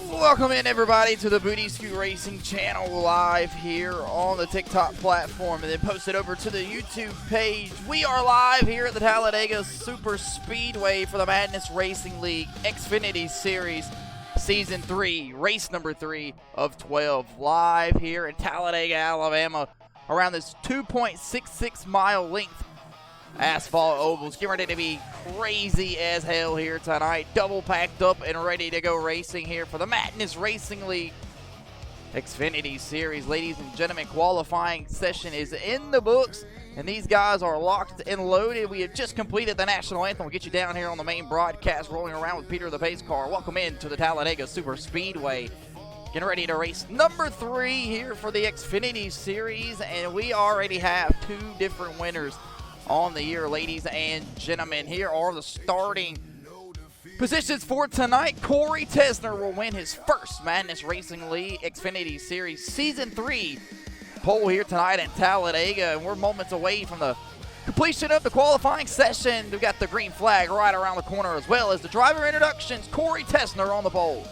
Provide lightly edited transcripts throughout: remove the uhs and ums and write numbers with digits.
Welcome in, everybody, to the Booty Scoot Racing channel, live here on the TikTok platform and then posted over to the YouTube page. We are live here at the Talladega Super Speedway for the Madness Racing League Xfinity Series Season 3, race number 3 of 12, live here in Talladega, Alabama, around this 2.66 mile length asphalt ovals. Get ready to be crazy as hell here tonight. Double packed up and ready to go racing here for the Madness Racing League Xfinity Series. Ladies and gentlemen, qualifying session is in the books, and these guys are locked and loaded. We have just completed the national anthem. We'll get you down here on the main broadcast, rolling around with Peter the Pace Car. Welcome in to the Talladega Super Speedway. Getting ready to race number 3 here for the Xfinity Series, and we already have 2 different winners on the year, ladies and gentlemen. Here are the starting positions for tonight. Corey Tesner will win his first Madness Racing League Xfinity Series Season 3 pole here tonight at Talladega, and we're moments away from the completion of the qualifying session. We've got the green flag right around the corner, as well as the driver introductions. Corey Tesner on the pole.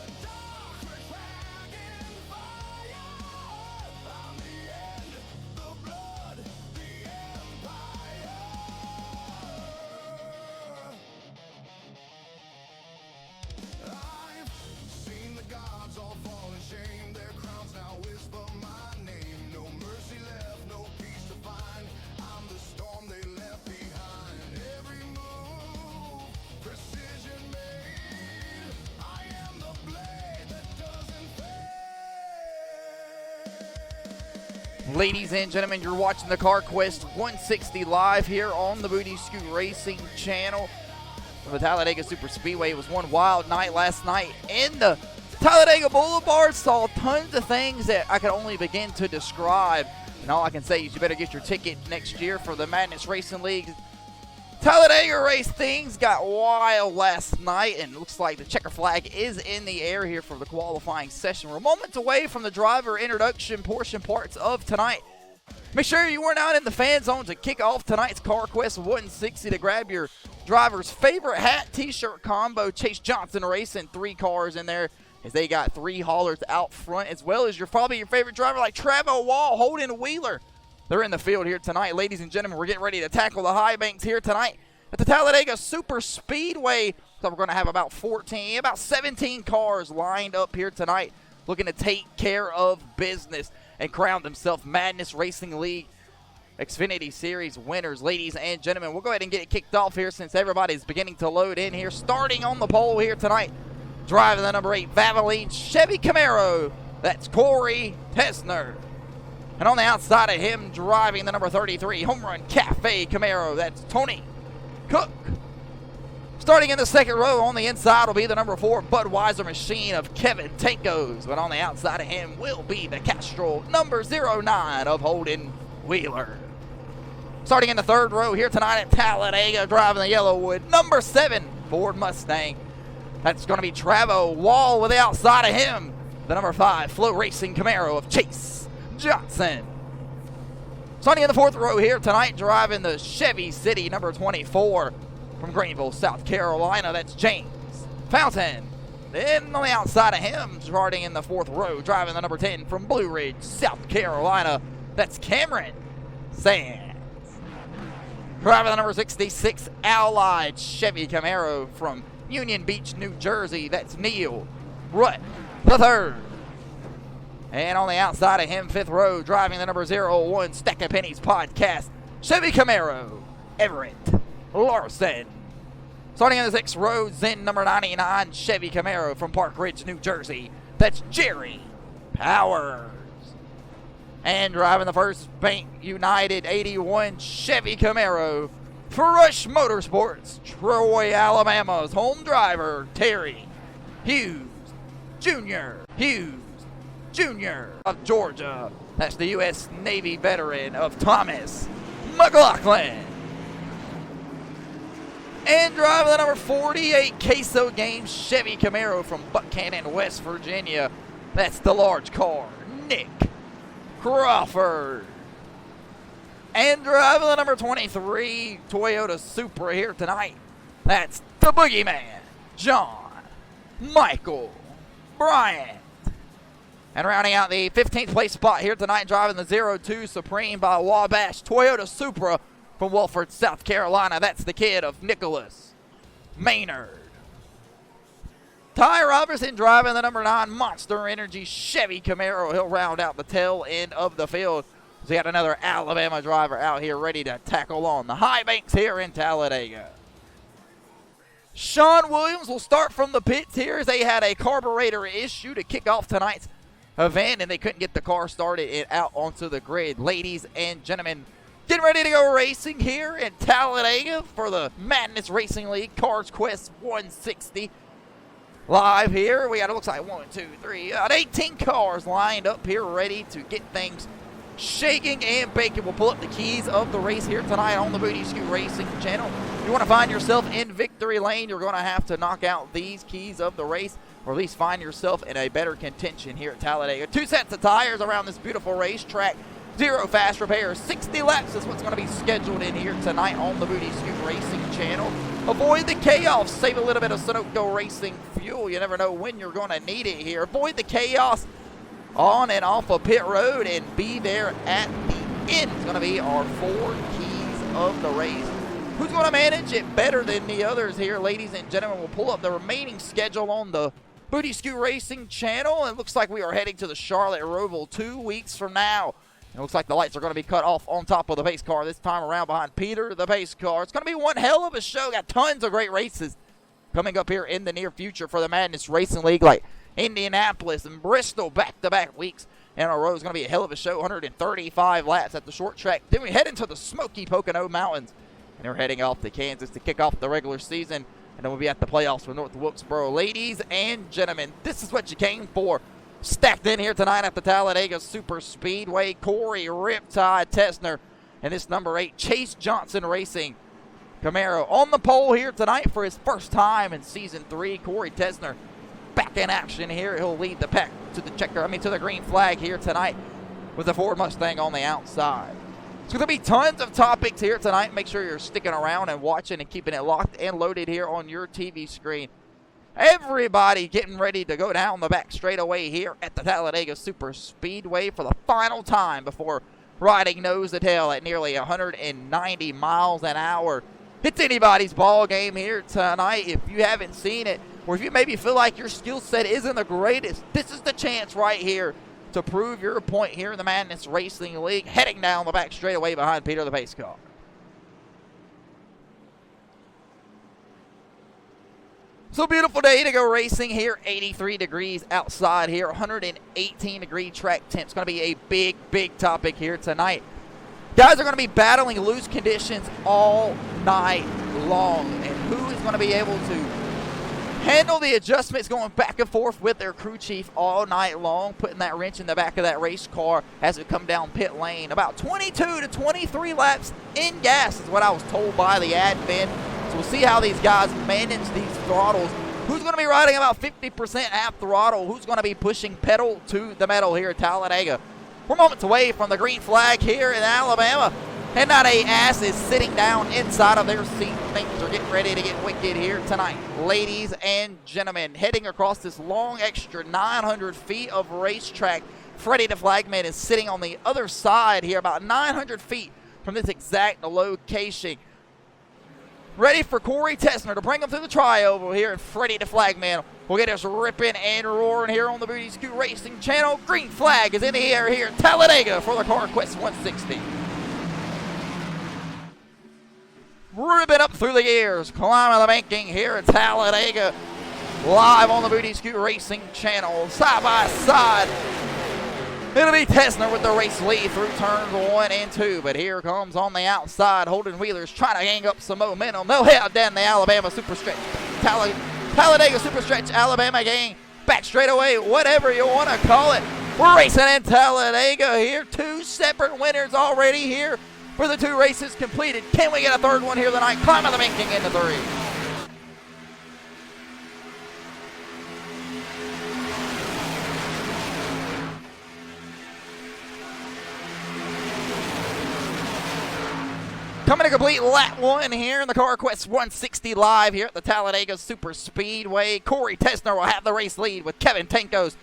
Ladies and gentlemen, you're watching the CARQUEST 160 live here on the Booty Scoot Racing channel. The Talladega Super Speedway. It was one wild night last night in the Talladega Boulevard. Saw tons of things that I could only begin to describe. And all I can say is you better get your ticket next year for the Madness Racing League Talladega race. Things got wild last night, and it looks like the checker flag is in the air here for the qualifying session. We're moments away from the driver introduction portion parts of tonight. Make sure you weren't out in the fan zone to kick off tonight's CARQUEST 160 to grab your driver's favorite hat, t-shirt combo. Chase Johnson Racing, 3 cars in there, as they got 3 haulers out front, as well as probably your favorite driver like Travo Wall, Holden Wheeler. They're in the field here tonight. Ladies and gentlemen, we're getting ready to tackle the high banks here tonight at the Talladega Super Speedway. So we're going to have about 17 cars lined up here tonight, looking to take care of business and crown themselves Madness Racing League Xfinity Series winners. Ladies and gentlemen, we'll go ahead and get it kicked off here since everybody's beginning to load in here. Starting on the pole here tonight, driving the number 8 Valvoline Chevy Camaro, that's Corey Tesner. And on the outside of him, driving the number 33 Home Run Cafe Camaro, that's Tony Cook. Starting in the second row, on the inside will be the number 4 Budweiser machine of Kevin Tankos. But on the outside of him will be the Castrol number 09 of Holden Wheeler. Starting in the third row here tonight at Talladega, driving the Yellowwood number 7 Ford Mustang. That's going to be Travo Wall. With the outside of him, the number 5 Flow Racing Camaro of Chase Johnson. Starting in the fourth row here tonight, driving the Chevy City number 24 from Greenville, South Carolina, that's James Fountain. Then on the outside of him, starting in the fourth row, driving the number 10 from Blue Ridge, South Carolina, that's Cameron Sands. Driving the number 66 Allied Chevy Camaro from Union Beach, New Jersey, that's Neil Rutt III. And on the outside of him, fifth row, driving the number 01 Stack of Pennies Podcast, Chevy Camaro, Everett Larson. Starting in the sixth row, Zen number 99 Chevy Camaro from Park Ridge, New Jersey, that's Jerry Powers. And driving the first Bank United 81 Chevy Camaro for Rush Motorsports, Troy, Alabama's home driver, Terry Hughes Jr. Hughes Jr. of Georgia. That's the U.S. Navy veteran of Thomas McLaughlin. And driving the number 48 Queso Games Chevy Camaro from Buchanan, West Virginia. That's the large car, Nick Crawford. And driving the number 23 Toyota Supra here tonight. That's the boogeyman, John Michael Bryant. And rounding out the 15th place spot here tonight, driving the 02 Supreme by Wabash Toyota Supra from Wolford, South Carolina. That's the kid of Nicholas Maynard. Ty Robertson driving the number 9 Monster Energy Chevy Camaro. He'll round out the tail end of the field. So we got another Alabama driver out here ready to tackle on the high banks here in Talladega. Sean Williams will start from the pits here as they had a carburetor issue to kick off tonight's event, and they couldn't get the car started and out onto the grid. Ladies and gentlemen, getting ready to go racing here in Talladega for the Madness Racing League CARQUEST 160. Live here, we got, it looks like 1, 2, 3, about 18 cars lined up here ready to get things shaking and baking. We'll pull up the keys of the race here tonight on the Booty Scoot Racing channel. If you want to find yourself in victory lane, you're going to have to knock out these keys of the race, or at least find yourself in a better contention here at Talladega. 2 sets of tires around this beautiful racetrack. 0 fast repairs. 60 laps is what's going to be scheduled in here tonight on the Booty Scoot Racing channel. Avoid the chaos. Save a little bit of Sunoco Racing fuel. You never know when you're going to need it here. Avoid the chaos on and off of pit road and be there at the end. It's going to be our 4 keys of the race. Who's going to manage it better than the others here, ladies and gentlemen? We'll pull up the remaining schedule on the Booty Scoot Racing channel. It looks like we are heading to the Charlotte Roval 2 weeks from now. It looks like the lights are going to be cut off on top of the pace car this time around behind Peter, the pace car. It's going to be one hell of a show. Got tons of great races coming up here in the near future for the Madness Racing League, like Indianapolis and Bristol back-to-back weeks in a row. It's going to be a hell of a show. 135 laps at the short track. Then we head into the Smoky Pocono Mountains, and they're heading off to Kansas to kick off the regular season, and then we'll be at the playoffs for North Wilkesboro. Ladies and gentlemen, this is what you came for. Stacked in here tonight at the Talladega Super Speedway, Corey Riptide Tesner and this number 8 Chase Johnson Racing Camaro on the pole here tonight for his first time in Season 3. Corey Tesner back in action here. He'll lead the pack to the green flag here tonight with the Ford Mustang on the outside. It's going to be tons of topics here tonight. Make sure you're sticking around and watching and keeping it locked and loaded here on your TV screen. Everybody getting ready to go down the back straightaway here at the Talladega Super Speedway for the final time before riding nose to tail at nearly 190 miles an hour. It's anybody's ball game here tonight. If you haven't seen it, or if you maybe feel like your skill set isn't the greatest, this is the chance right here to prove your point here in the Madness Racing League, heading down the back straightaway behind Peter the pace car. So beautiful day to go racing here. 83 degrees outside here. 118 degree track temp. It's going to be a big topic here tonight. Guys are going to be battling loose conditions all night long. And who is going to be able to handle the adjustments going back and forth with their crew chief all night long, putting that wrench in the back of that race car as we come down pit lane. About 22 to 23 laps in gas is what I was told by the admin. So we'll see how these guys manage these throttles. Who's going to be riding about 50% half throttle? Who's going to be pushing pedal to the metal here at Talladega? We're moments away from the green flag here in Alabama. And not a ass is sitting down inside of their seat. Things are getting ready to get wicked here tonight. Ladies and gentlemen, heading across this long extra 900 feet of racetrack, Freddie the Flagman is sitting on the other side here, about 900 feet from this exact location. Ready for Corey Tesner to bring him through the tri-oval here, and Freddie the Flagman will get us ripping and roaring here on the Booty Scoot Racing channel. Green flag is in the air here at Talladega for the CARQUEST 160. Ripping up through the gears, climbing the banking here at Talladega, live on the Booty Scoot Racing channel, side by side. It'll be Tesner with the race lead through turns 1 and 2, but here comes on the outside Holden Wheeler's trying to gang up some momentum. They'll head down the Alabama Super Stretch, Talladega Super Stretch, Alabama gang, back straight away, whatever you want to call it. We're racing in Talladega here. 2 separate winners already here for the 2 races completed. Can we get a third one here tonight? Climbing the banking into 3. Coming to complete lap 1 here in the CARQUEST 160 live here at the Talladega Super Speedway. Corey Tessner will have the race lead with Kevin Tankos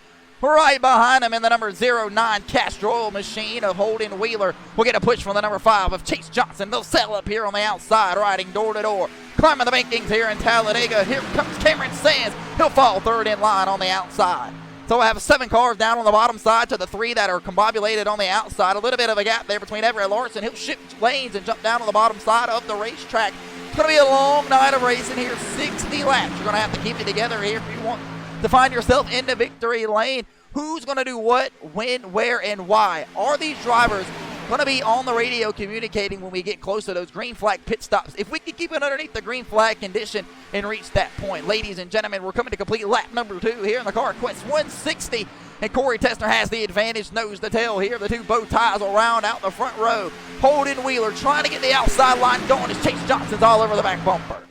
right behind him in the number 09 Castro Oil Machine of Holden Wheeler. We'll get a push from the number 5 of Chase Johnson. They'll settle up here on the outside, riding door to door. Climbing the bankings here in Talladega. Here comes Cameron Sands. He'll fall 3rd in line on the outside. So we'll have 7 cars down on the bottom side to the 3 that are combobulated on the outside. A little bit of a gap there between Everett Larson. He'll shift lanes and jump down on the bottom side of the racetrack. It's going to be a long night of racing here, 60 laps. You're going to have to keep it together here if you want to find yourself in the victory lane. Who's going to do what, when, where, and why? Are these drivers going to be on the radio communicating when we get close to those green flag pit stops? If we can keep it underneath the green flag condition and reach that point. Ladies and gentlemen, we're coming to complete lap number 2 here in the CARQUEST 160. And Corey Tessner has the advantage, nose to tail here. The 2 bow ties will round out the front row. Holden Wheeler trying to get the outside line going as Chase Johnson's all over the back bumper.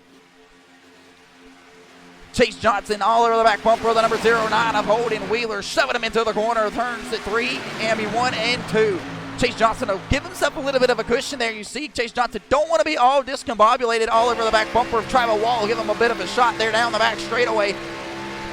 Chase Johnson all over the back bumper of the number 09 of Holden Wheeler, shoving him into the corner, turns at 3, and 1 and 2. Chase Johnson will give himself a little bit of a cushion there. You see, Chase Johnson don't want to be all discombobulated all over the back bumper of Travis Wall. Give him a bit of a shot there down the back straightaway.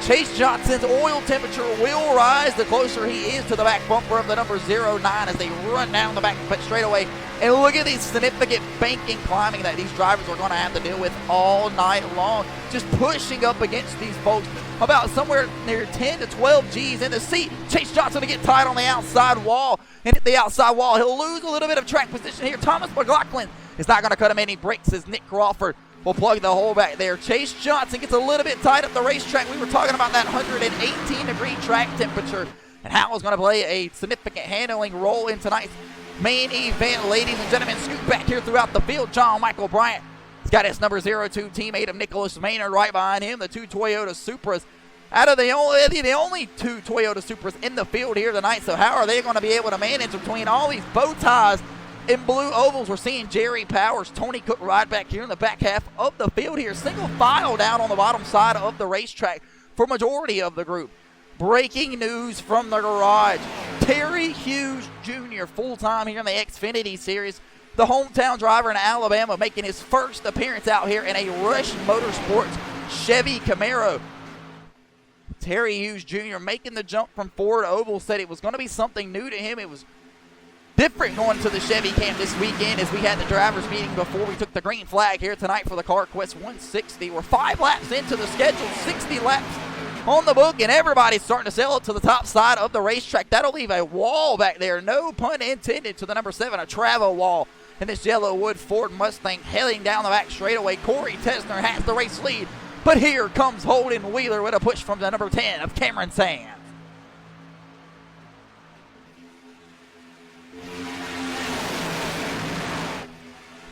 Chase Johnson's oil temperature will rise the closer he is to the back bumper of the number 09 as they run down the back straightaway. And look at these significant banking climbing that these drivers are going to have to deal with all night long. Just pushing up against these folks about somewhere near 10 to 12 G's in the seat. Chase Johnson to get tight on the outside wall. And hit the outside wall. He'll lose a little bit of track position here. Thomas McLaughlin is not going to cut him any breaks as Nick Crawford will plug the hole back there. Chase Johnson gets a little bit tight up the racetrack. We were talking about that 118-degree track temperature and how it's going to play a significant handling role in tonight's main event. Ladies and gentlemen, scoot back here throughout the field. John Michael Bryant has got his number 02 teammate of Nicholas Maynard right behind him. The 2 Toyota Supras out of the only 2 Toyota Supras in the field here tonight. So how are they going to be able to manage between all these bow ties in blue ovals? We're seeing Jerry Powers, Tony Cook ride back here in the back half of the field here. Single file down on the bottom side of the racetrack for majority of the group. Breaking news from the garage. Terry Hughes Jr. full-time here in the Xfinity Series. The hometown driver in Alabama making his first appearance out here in a Rush Motorsports Chevy Camaro. Terry Hughes Jr. making the jump from Ford Oval, said it was going to be something new to him. It was different going to the Chevy camp this weekend as we had the drivers meeting before we took the green flag here tonight for the CARQUEST 160. We're 5 laps into the schedule, 60 laps on the book, and everybody's starting to sail up to the top side of the racetrack. That'll leave a wall back there, no pun intended, to the number 7, a travel wall. And this yellow wood Ford Mustang heading down the back straightaway. Corey Tessner has the race lead, but here comes Holden Wheeler with a push from the number 10 of Cameron Sands.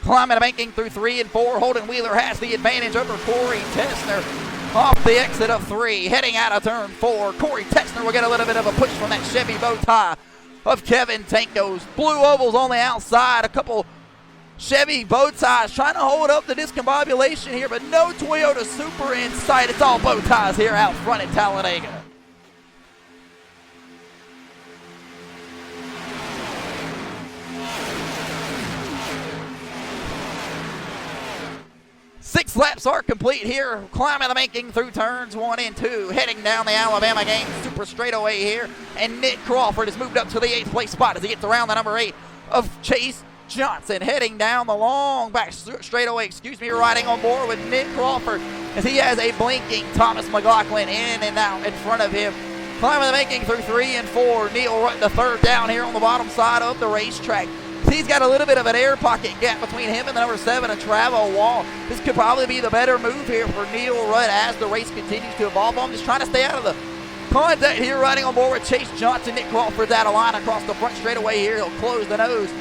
Climbing a banking through 3 and 4. Holden Wheeler has the advantage over Corey Tessner. Off the exit of 3, heading out of turn 4. Corey Tessner will get a little bit of a push from that Chevy bow tie of Kevin Tankos. Blue ovals on the outside. A couple Chevy bow ties trying to hold up the discombobulation here, but no Toyota Supra in sight. It's all bow ties here out front at Talladega. Six laps are complete here, climbing the banking through turns 1 and 2, heading down the Alabama game super straightaway here, and Nick Crawford has moved up to the 8th place spot as he gets around the number 8 of Chase Johnson, heading down the long back straightaway, riding on board with Nick Crawford as he has a blinking Thomas McLaughlin in and out in front of him. Climbing the banking through 3 and 4, Neil Rutt the third down here on the bottom side of the racetrack. He's got a little bit of an air pocket gap between him and the number 7, a travel wall. This could probably be the better move here for Neil Rutt as the race continues to evolve. I'm just trying to stay out of the contact here, riding on board with Chase Johnson. Nick Crawford's out of line across the front straightaway here. He'll close the nose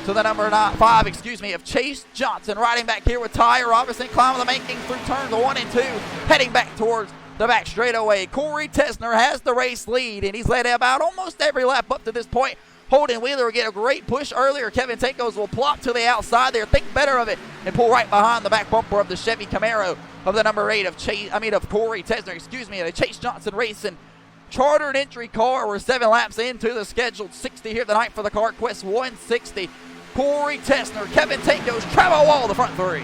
to the number 5 of Chase Johnson. Riding back here with Ty Robertson, climbing the banking through turns 1 and 2, heading back towards the back straightaway. Corey Tesner has the race lead, and he's led about almost every lap up to this point. Holden Wheeler will get a great push earlier. Kevin Tankos will plop to the outside there, think better of it, and pull right behind the back bumper of the Chevy Camaro of the number 8 of Corey Tesner, the Chase Johnson Racing chartered entry car. We're 7 laps into the scheduled 60 here tonight for the CarQuest 160. Corey Tesner, Kevin Tankos, Travel Wall, the front 3.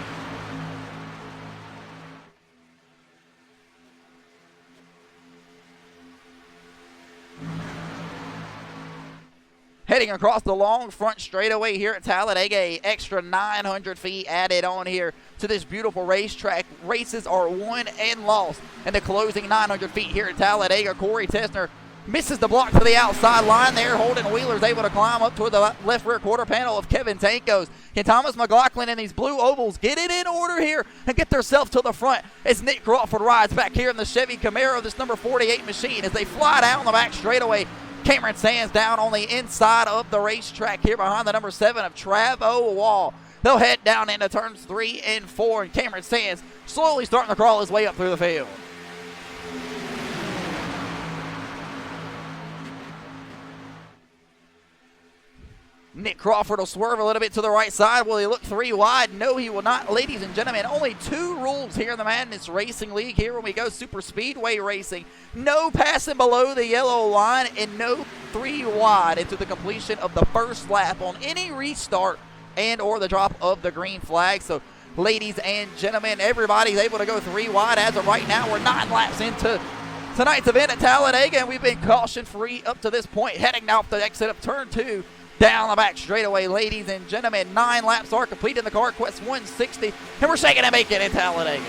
Heading across the long front straightaway here at Talladega, extra 900 feet added on here to this beautiful racetrack. Races are won and lost in the closing 900 feet here at Talladega. Corey Tesner misses the block to the outside line there. Holden Wheeler's able to climb up toward the left rear quarter panel of Kevin Tankos. Can Thomas McLaughlin and these blue ovals get it in order here and get themselves to the front as Nick Crawford rides back here in the Chevy Camaro, this number 48 machine, as they fly down the back straightaway. Cameron Sands down on the inside of the racetrack here behind the number 7 of Travo Wall. They'll head down into turns 3 and 4, and Cameron Sands slowly starting to crawl his way up through the field. Nick Crawford will swerve a little bit to the right side. Will he look 3 wide? No, he will not. Ladies and gentlemen, only 2 rules here in the Madness Racing League here when we go super speedway racing. No passing below the yellow line and no 3 wide into the completion of the first lap on any restart and or the drop of the green flag. So, ladies and gentlemen, everybody's able to go 3 wide. As of right now, we're 9 laps into tonight's event at Talladega, and we've been caution-free up to this point, heading now off the exit of turn 2. Down the back straightaway, ladies and gentlemen. 9 laps are complete in the CarQuest 160, and we're shaking and making in Talladega.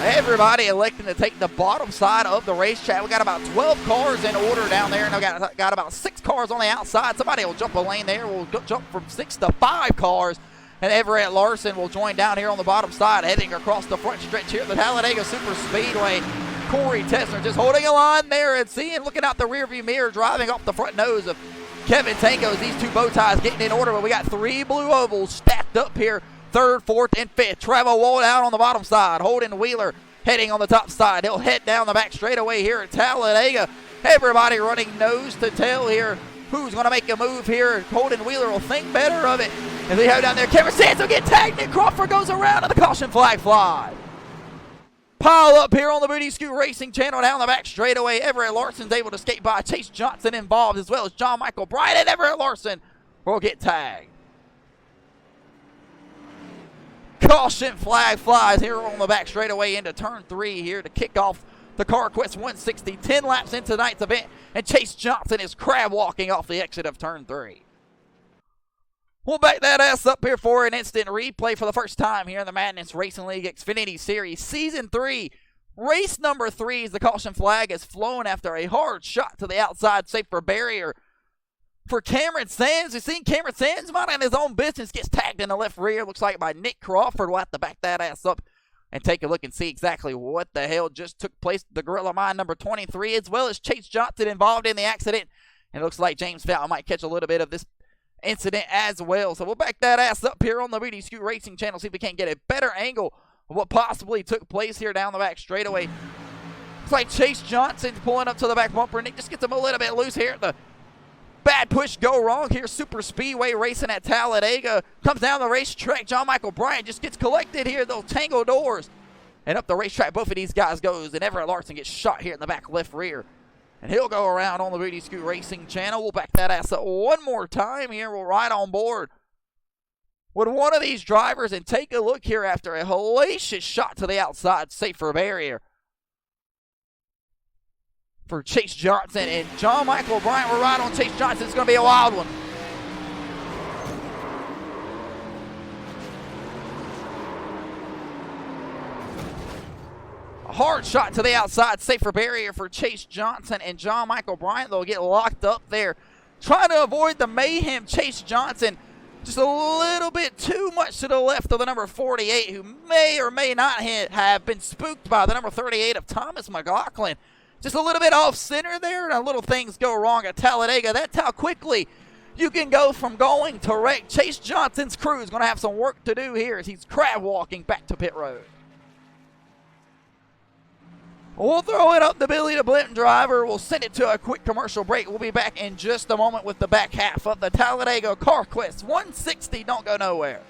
Everybody electing to take the bottom side of the racetrack. We got about 12 cars in order down there, and we got about 6 cars on the outside. Somebody will jump a lane there. We'll jump from 6 to 5 cars. And Everett Larson will join down here on the bottom side, heading across the front stretch here at the Talladega Super Speedway. Corey Tesner just holding a line there and looking out the rearview mirror, driving off the front nose of Kevin Tankos. These 2 bow ties getting in order, but we got 3 blue ovals stacked up here, 3rd, 4th, and 5th. Trevor Wall out on the bottom side. Holden Wheeler heading on the top side. He'll head down the back straightaway here at Talladega. Everybody running nose to tail here. Who's going to make a move here? Holden Wheeler will think better of it. As they have down there, Cameron Sands will get tagged. Nick Crawford goes around and the caution flag flies. Pile up here on the Booty Scoot Racing channel down the back straightaway. Everett Larson's able to skate by. Chase Johnson involved, as well as John Michael Bryant, and Everett Larson will get tagged. Caution flag flies here on the back straightaway into turn 3 here to kick off the CarQuest 160. 10 laps into tonight's event, and Chase Johnson is crab walking off the exit of turn 3. We'll back that ass up here for an instant replay for the first time here in the Madness Racing League Xfinity Series Season 3. Race number 3 as the caution flag is flown after a hard shot to the outside safer barrier for Cameron Sands. We've seen Cameron Sands minding his own business, gets tagged in the left rear, looks like by Nick Crawford. We'll have to back that ass up and take a look and see exactly what the hell just took place. The Gorilla Mine number 23, as well as Chase Johnson involved in the accident. And it looks like James Fountain might catch a little bit of this incident as well. So we'll back that ass up here on the Booty Scoot Racing channel, see if we can't get a better angle of what possibly took place here down the back straightaway. Looks like Chase Johnson pulling up to the back bumper. Nick just gets him a little bit loose here. The bad push go wrong here. Super Speedway racing at Talladega. Comes down the racetrack. John Michael Bryant just gets collected here. Those tango doors. And up the racetrack, both of these guys goes. And Everett Larson gets shot here in the back left rear. And he'll go around on the Booty Scoot Racing channel. We'll back that ass up one more time here. We'll ride on board with one of these drivers and take a look here after a hellacious shot to the outside safer barrier for Chase Johnson and John Michael Bryant. We're right on Chase Johnson. It's going to be a wild one. A hard shot to the outside safer barrier for Chase Johnson and John Michael Bryant. They'll get locked up there, trying to avoid the mayhem. Chase Johnson just a little bit too much to the left of the number 48, who may or may not have been spooked by the number 38 of Thomas McLaughlin. Just a little bit off center there, and little things go wrong at Talladega. That's how quickly you can go from going to wreck. Chase Johnson's crew is going to have some work to do here as he's crab walking back to pit road. We'll throw it up to Billy the Blimp driver. We'll send it to a quick commercial break. We'll be back in just a moment with the back half of the Talladega CarQuest 160. Don't go nowhere.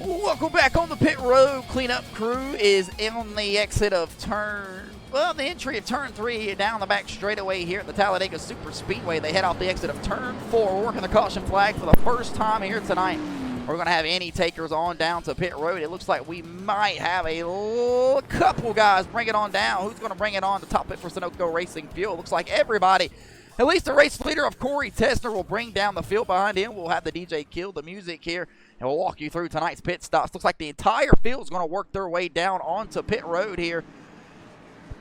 Welcome back on the pit road. Cleanup crew is on the exit of the entry of turn 3 down the back straightaway here at the Talladega Super Speedway. They head off the exit of turn 4. We're working the caution flag for the first time here tonight. We're going to have any takers on down to pit road. It looks like we might have a couple guys bring it on down. Who's going to bring it on to top pit for Sunoco Racing Fuel? Looks like everybody. At least the race leader of Corey Tessner will bring down the field behind him. We'll have the DJ kill the music here, and we'll walk you through tonight's pit stops. Looks like the entire field is going to work their way down onto pit road here.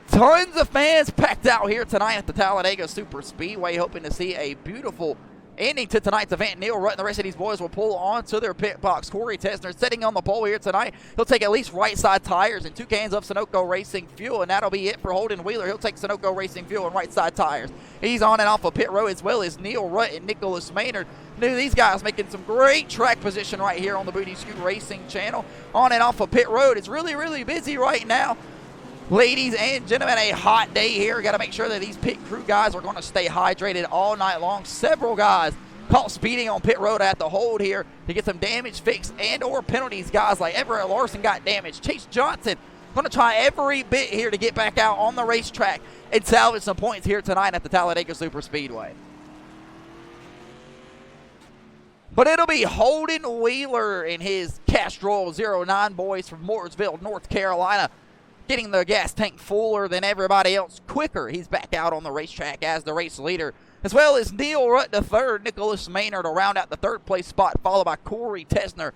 Tons of fans packed out here tonight at the Talladega Super Speedway, hoping to see a beautiful ending to tonight's event. Neil Rutt and the rest of these boys will pull onto their pit box. Corey Tessner sitting on the pole here tonight. He'll take at least right side tires and 2 cans of Sunoco Racing Fuel, and that'll be it for Holden Wheeler. He'll take Sunoco Racing Fuel and right side tires. He's on and off of pit road, as well as Neil Rutt and Nicholas Maynard. These guys making some great track position right here on the Booty Scoot Racing channel. On and off of pit road. It's really, really busy right now. Ladies and gentlemen, a hot day here. Got to make sure that these pit crew guys are going to stay hydrated all night long. Several guys caught speeding on pit road at the hold here to get some damage fixed and or penalties. Guys like Everett Larson got damaged. Chase Johnson going to try every bit here to get back out on the racetrack and salvage some points here tonight at the Talladega Super Speedway. But it'll be Holden Wheeler and his Castrol 09 boys from Mooresville, North Carolina, getting the gas tank fuller than everybody else quicker. He's back out on the racetrack as the race leader, as well as Neil Rutt the third, Nicholas Maynard to round out the 3rd place spot, followed by Corey Tessner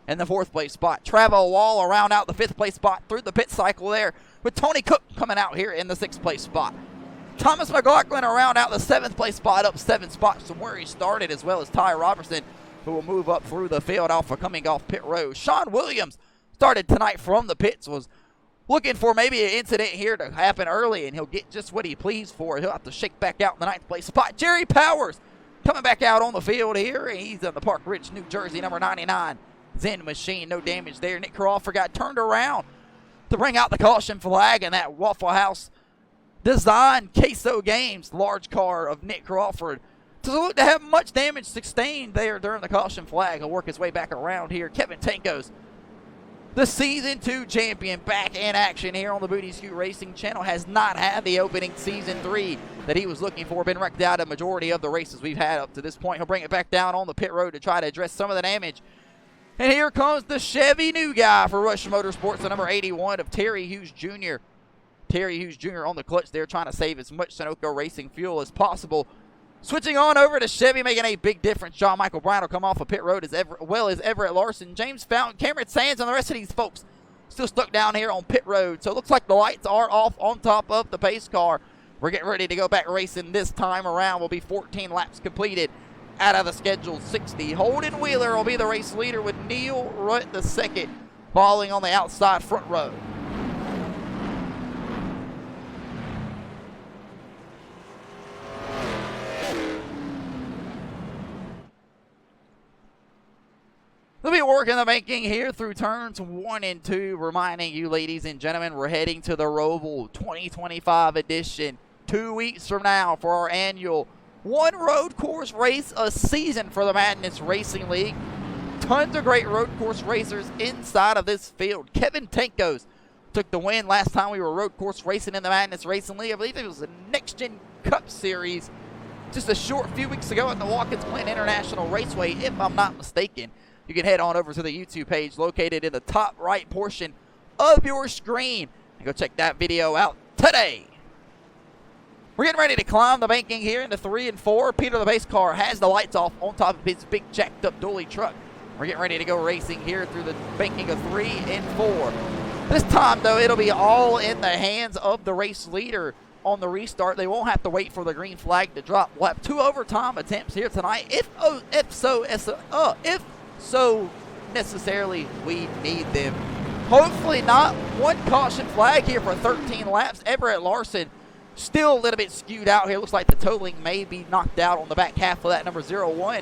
in the 4th place spot. Travel Wall around out the 5th place spot through the pit cycle there, with Tony Cook coming out here in the 6th place spot. Thomas McLaughlin around out the 7th place spot, up 7 spots from where he started, as well as Ty Robertson, who will move up through the field coming off pit road. Sean Williams started tonight from the pits, was looking for maybe an incident here to happen early, and he'll get just what he pleased for. He'll have to shake back out in the 9th place spot. Jerry Powers coming back out on the field here. He's in the Park Ridge, New Jersey, number 99. Zen Machine, no damage there. Nick Crawford got turned around to bring out the caution flag, and that Waffle House Design Queso Games large car of Nick Crawford to look to have much damage sustained there during the caution flag. He'll work his way back around here. Kevin Tankos, the Season 2 champion, back in action here on the Booty Scoot Racing channel. Has not had the opening Season 3 that he was looking for. Been wrecked out a majority of the races we've had up to this point. He'll bring it back down on the pit road to try to address some of the damage. And here comes the Chevy new guy for Rush Motorsports, the number 81 of Terry Hughes Jr. Terry Hughes Jr. on the clutch there, trying to save as much Sunoco Racing Fuel as possible. Switching on over to Chevy, making a big difference. John Michael Bryan will come off of pit road, as well as Everett Larson, James Fountain, Cameron Sands, and the rest of these folks still stuck down here on pit road. So it looks like the lights are off on top of the pace car. We're getting ready to go back racing this time around. Will be 14 laps completed out of the scheduled 60. Holden Wheeler will be the race leader with Neil Rutt II following on the outside front row. They'll be working the banking here through turns 1 and 2, reminding you, ladies and gentlemen, we're heading to the Roval 2025 edition 2 weeks from now for our annual One road course race a season for the Madness Racing League. Tons of great road course racers inside of this field. Kevin Tankos took the win last time we were road course racing in the Madness Racing League. I believe it was the Next Gen Cup Series just a short few weeks ago at the Watkins Glen International Raceway, if I'm not mistaken. You can head on over to the YouTube page located in the top right portion of your screen and go check that video out today. We're getting ready to climb the banking here into 3 and 4. Peter the Base Car has the lights off on top of his big jacked up dually truck. We're getting ready to go racing here through the banking of 3 and 4. This time, though, it'll be all in the hands of the race leader on the restart. They won't have to wait for the green flag to drop. We'll have 2 overtime attempts here tonight, if so necessarily we need them. Hopefully not. 1 caution flag here for 13 laps. Everett Larson still a little bit skewed out here. Looks like the totaling may be knocked out on the back half of that number 01.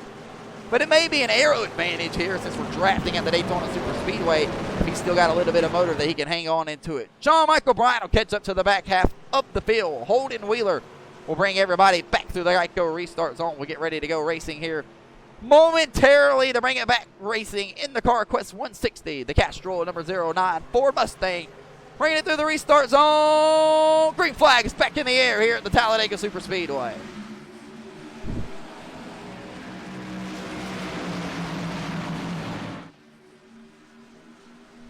But it may be an aero advantage here since we're drafting at the Daytona Super Speedway. He's still got a little bit of motor that he can hang on into it. John Michael Bryan will catch up to the back half of the field. Holden Wheeler will bring everybody back through the Geico restart zone. We'll get ready to go racing here momentarily to bring it back racing in the CarQuest 160. The Castrol number 09 Ford Mustang. Bringing it through the restart zone. Green flag is back in the air here at the Talladega Super Speedway.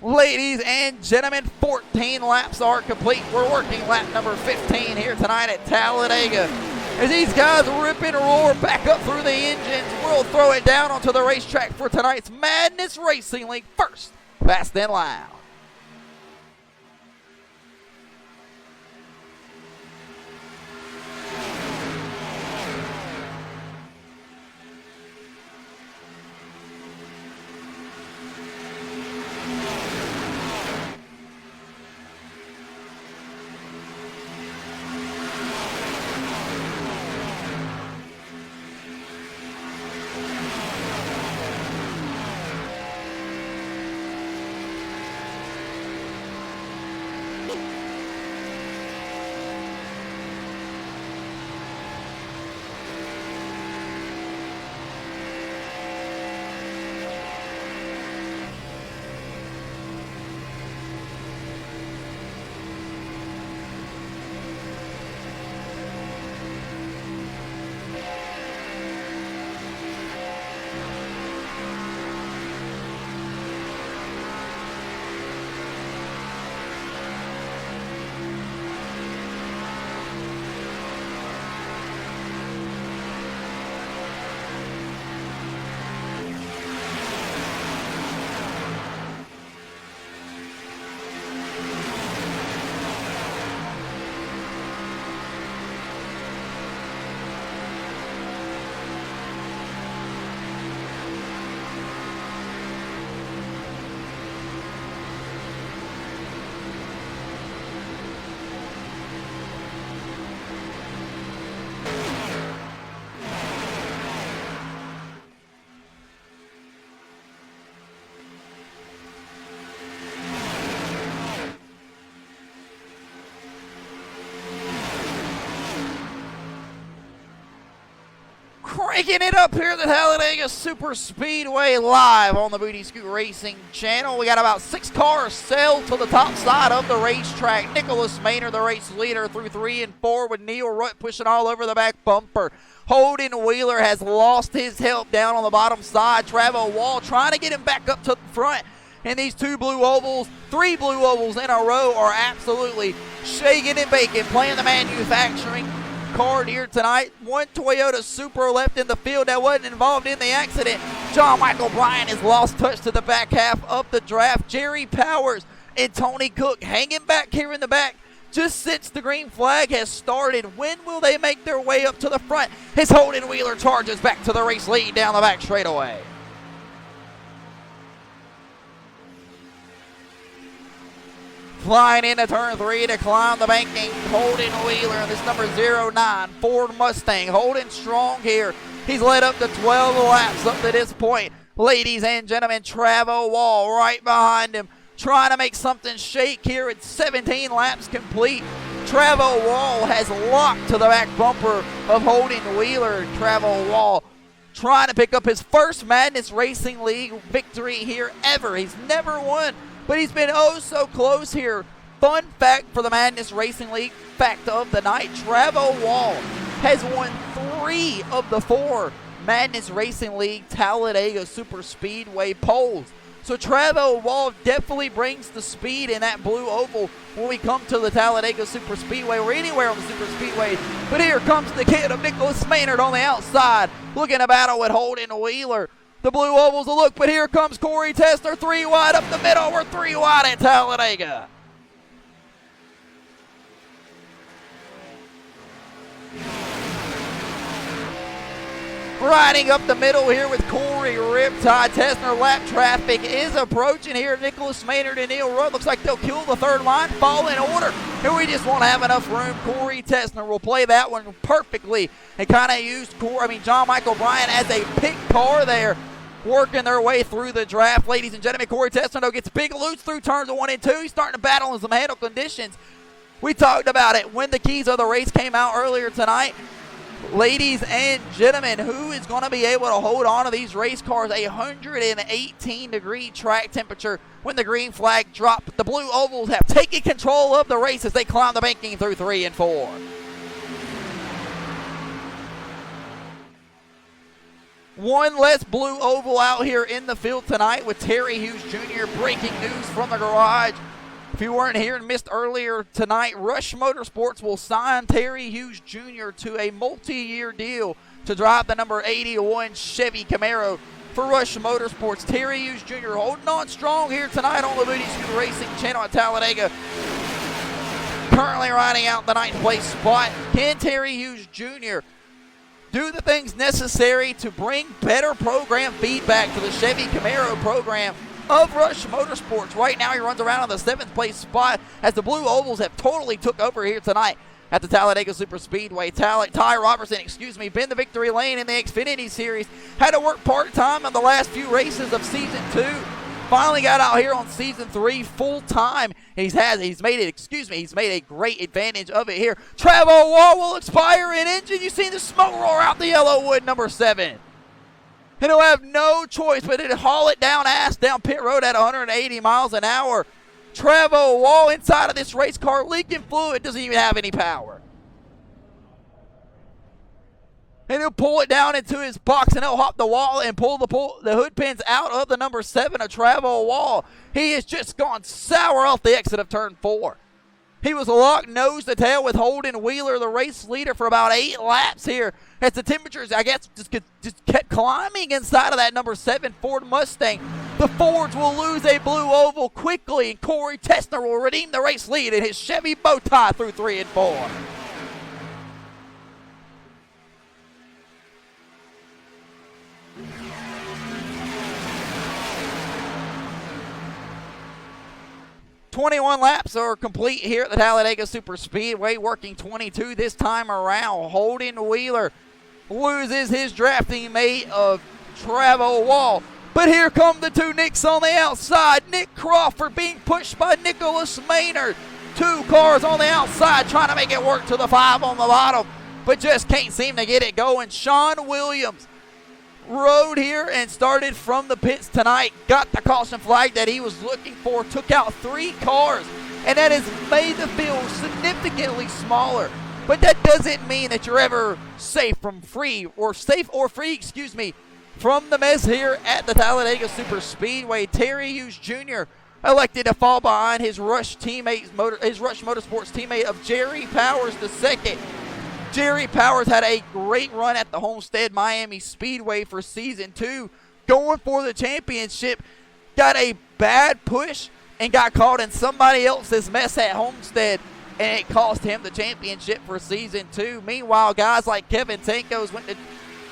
Ladies and gentlemen, 14 laps are complete. We're working lap number 15 here tonight at Talladega. As these guys rip and roar back up through the engines, we'll throw it down onto the racetrack for tonight's Madness Racing League first, fast and loud. Cranking it up here at the Talladega Super Speedway live on the Booty Scoot Racing channel. We got about 6 cars sailed to the top side of the racetrack. Nicholas Maynard, the race leader, through 3 and 4 with Neil Rutt pushing all over the back bumper. Holden Wheeler has lost his help down on the bottom side. Travel Wall trying to get him back up to the front. And these 2 blue ovals, 3 blue ovals in a row are absolutely shaking and baking, playing the manufacturing card here tonight. 1 Toyota Supra left in the field that wasn't involved in the accident. John Michael Bryan has lost touch to the back half of the draft. Jerry Powers and Tony Cook hanging back here in the back just since the green flag has started. When will they make their way up to the front? His Holden Wheeler charges back to the race lead down the back straightaway. Flying into turn 3 to climb the banking, Holden Wheeler, this number 09 Ford Mustang. Holden strong here. He's led up to 12 laps up to this point. Ladies and gentlemen, Travo Wall right behind him, trying to make something shake here at 17 laps complete. Travo Wall has locked to the back bumper of Holden Wheeler. Travo Wall trying to pick up his first Madness Racing League victory here ever. He's never won, but he's been oh so close here. Fun fact for the Madness Racing League fact of the night, Travo Wall has won 3 of the 4 Madness Racing League Talladega Super Speedway poles. So Travo Wall definitely brings the speed in that blue oval when we come to the Talladega Super Speedway or anywhere on the Super Speedway. But here comes the kid of Nicholas Maynard on the outside, looking to battle with Holden Wheeler. The blue oval's a look, but here comes Corey Tessner, 3 wide up the middle. We're 3 wide at Talladega. Riding up the middle here with Corey Riptide. Tessner lap traffic is approaching here. Nicholas Maynard and Neil Rudd. Looks like they'll kill the third line, fall in order. And we just won't have enough room. Corey Tessner will play that one perfectly and kind of use John Michael Bryan as a pick car there, working their way through the draft. Ladies and gentlemen, Corey Tessner though gets big loose through turns of 1 and 2. He's starting to battle in some handle conditions. We talked about it when the keys of the race came out earlier tonight. Ladies and gentlemen, who is going to be able to hold on to these race cars? 118-degree track temperature when the green flag dropped. The blue ovals have taken control of the race as they climb the banking through 3 and 4. One less blue oval out here in the field tonight with Terry Hughes Jr. Breaking news from the garage. If you weren't here and missed earlier tonight, Rush Motorsports will sign Terry Hughes Jr. to a multi-year deal to drive the number 81 Chevy Camaro for Rush Motorsports. Terry Hughes Jr. holding on strong here tonight on the Booty Scooter Racing channel at Talladega. Currently riding out the 9th place spot. Can Terry Hughes Jr. do the things necessary to bring better program feedback to the Chevy Camaro program of Rush Motorsports? Right now he runs around on the 7th place spot as the blue ovals have totally took over here tonight at the Talladega Super Speedway. Ty Robertson, been the victory lane in the Xfinity Series. Had to work part-time on the last few races of Season 2. Finally got out here on Season 3 full-time. He's made a great advantage of it here. Travo Wall will expire in engine. You see the smoke roar out the Yellowwood number 7. And he'll have no choice but to haul it down pit road at 180 miles an hour. Travo Wall inside of this race car, leaking fluid, doesn't even have any power. And he'll pull it down into his box, and he'll hop the wall and pull the hood pins out of the number 7 of Travo Wall. He has just gone sour off the exit of turn 4. He was locked nose to tail with Holden Wheeler, the race leader, for about 8 laps here. As the temperatures, just kept climbing inside of that number 7 Ford Mustang. The Fords will lose a blue oval quickly, and Corey Tessner will redeem the race lead in his Chevy bow tie through 3 and 4. "21 laps are complete here at the Talladega Super Speedway, working 22 this time around. Holden Wheeler loses his drafting mate of Travo Wall. But here come the 2 Nicks on the outside. Nick Crawford being pushed by Nicholas Maynard. 2 cars on the outside trying to make it work to the 5 on the bottom, but just can't seem to get it going. Sean Williams rode here and started from the pits tonight, got the caution flag that he was looking for, took out 3 cars, and that has made the field significantly smaller. But that doesn't mean that you're ever safe or free from the mess here at the Talladega Super Speedway. Terry Hughes Jr. elected to fall behind his Rush Motorsports teammate of Jerry Powers II. Jerry Powers had a great run at the Homestead Miami Speedway for Season 2, going for the championship, got a bad push and got caught in somebody else's mess at Homestead, and it cost him the championship for Season 2. Meanwhile, guys like Kevin Tankos went to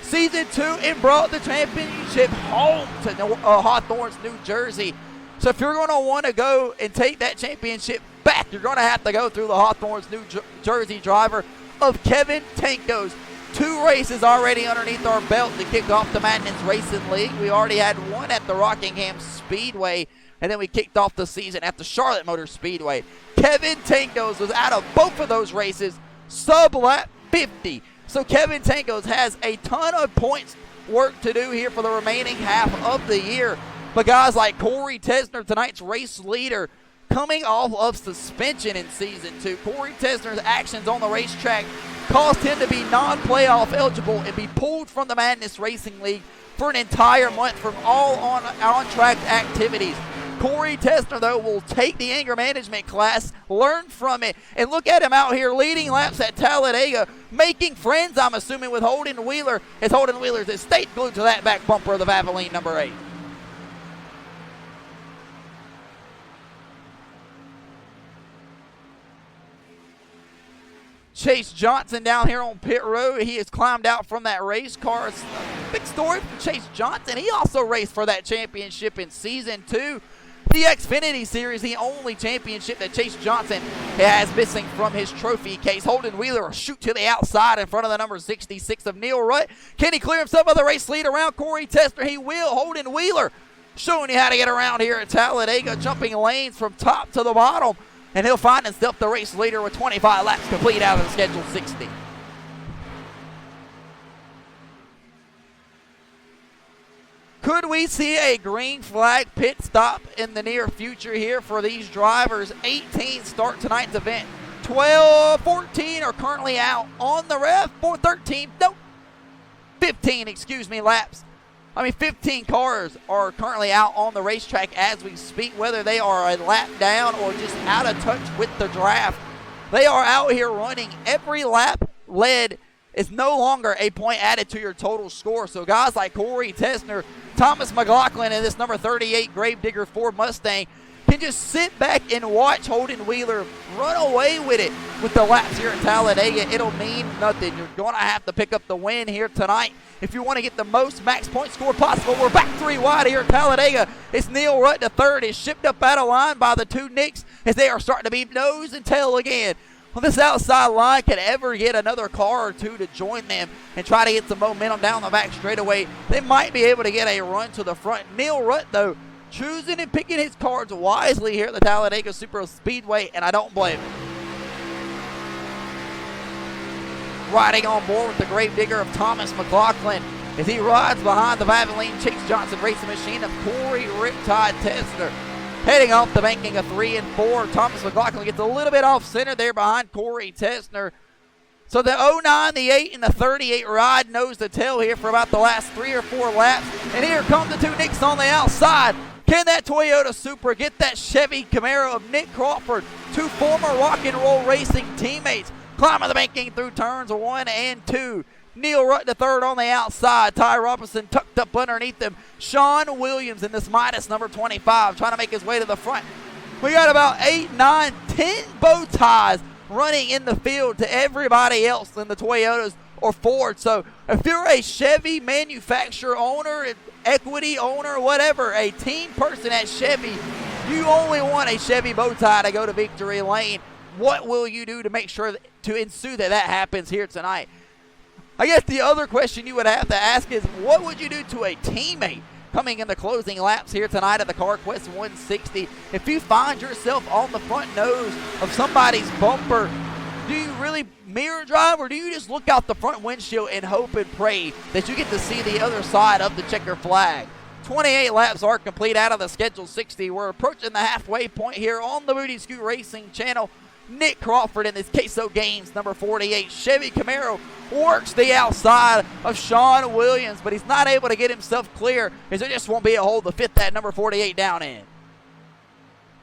Season 2 and brought the championship home to Hawthorne's, New Jersey. So if you're going to want to go and take that championship back, you're going to have to go through the Hawthorne's, New Jersey driver of Kevin Tankos. 2 races already underneath our belt to kick off the Madness Racing League. We already had one at the Rockingham Speedway and then we kicked off the season at the Charlotte Motor Speedway. Kevin Tankos was out of both of those races, sub-lap 50. So Kevin Tankos has a ton of points work to do here for the remaining half of the year. But guys like Corey Tesner, tonight's race leader, coming off of suspension in Season 2. Corey Tesner's actions on the racetrack caused him to be non-playoff eligible and be pulled from the Madness Racing League for an entire month from all on-track activities. Corey Tesner, though, will take the anger management class, learn from it, and look at him out here leading laps at Talladega, making friends, I'm assuming, with Holden Wheeler, as Holden Wheeler is stayed glued to that back bumper of the Valvoline number 8. Chase Johnson down here on pit road. He has climbed out from that race car. It's a big story for Chase Johnson. He also raced for that championship in Season 2. The Xfinity Series, the only championship that Chase Johnson has missing from his trophy case. Holden Wheeler will shoot to the outside in front of the number 66 of Neil Rutt. Can he clear himself of the race lead around Corey Tesner? He will. Holden Wheeler showing you how to get around here at Talladega, jumping lanes from top to the bottom. And he'll find himself the race leader with 25 laps complete out of the scheduled 60. Could we see a green flag pit stop in the near future here for these drivers? 18 start tonight's event. 14 are currently out on the ref. 15 laps. 15 cars are currently out on the racetrack as we speak, whether they are a lap down or just out of touch with the draft. They are out here running. Every lap led is no longer a point added to your total score. So guys like Corey Tesner, Thomas McLaughlin, and this number 38 Gravedigger Ford Mustang can just sit back and watch Holden Wheeler run away with it with the laps here at Talladega. It'll mean nothing. You're going to have to pick up the win here tonight if you want to get the most max point score possible. We're back 3 wide here at Talladega. It's Neil Rutt the third is shipped up out of line by the two Knicks as they are starting to be nose and tail again. Well, this outside line could ever get another car or two to join them and try to get some momentum down the back straightaway. They might be able to get a run to the front. Neil Rutt, though, choosing and picking his cards wisely here at the Talladega Super Speedway, and I don't blame him. Riding on board with the Gravedigger of Thomas McLaughlin as he rides behind the Valvoline Chase Johnson racing machine of Corey Riptide Tesner. Heading off the banking of 3 and 4, Thomas McLaughlin gets a little bit off center there behind Corey Tesner. So the 09, the 8, and the 38 ride nose to tail here for about the last 3 or 4 laps. And here come the two Knicks on the outside. Can that Toyota Supra get that Chevy Camaro of Nick Crawford, two former Rock and Roll Racing teammates, climbing the banking through turns 1 and 2. Neil Rutt the third on the outside. Ty Robinson tucked up underneath them. Sean Williams in this Midas number 25 trying to make his way to the front. We got about 8, 9, 10 bow ties running in the field to everybody else in the Toyotas or Ford. So if you're a Chevy manufacturer owner, equity owner, whatever, a team person at Chevy, you only want a Chevy bow tie to go to victory lane. What will you do to make sure to ensue that happens here tonight? I guess the other question you would have to ask is, what would you do to a teammate coming in the closing laps here tonight at the CARQUEST 160? If you find yourself on the front nose of somebody's bumper, do you really mirror drive, or do you just look out the front windshield and hope and pray that you get to see the other side of the checker flag? 28 laps are complete out of the scheduled 60. We're approaching the halfway point here on the Booty Scoot Racing channel. Nick Crawford in this Queso Games number 48 Chevy Camaro works the outside of Sean Williams, but he's not able to get himself clear as there just won't be a hole to fit that number 48 down in.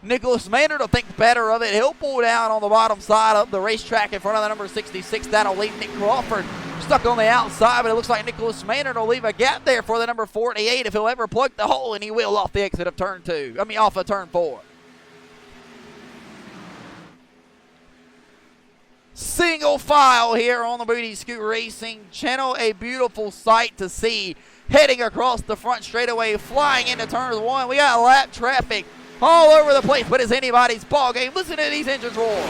Nicholas Maynard will think better of it. He'll pull down on the bottom side of the racetrack in front of the number 66. That'll leave Nick Crawford stuck on the outside, but it looks like Nicholas Maynard will leave a gap there for the number 48 if he'll ever plug the hole, and he will off the exit of turn 2. Off of turn 4. Single file here on the Booty Scoot Racing channel. A beautiful sight to see. Heading across the front straightaway, flying into turns 1. We got lap traffic all over the place, but it's anybody's ball game. Listen to these engines roar.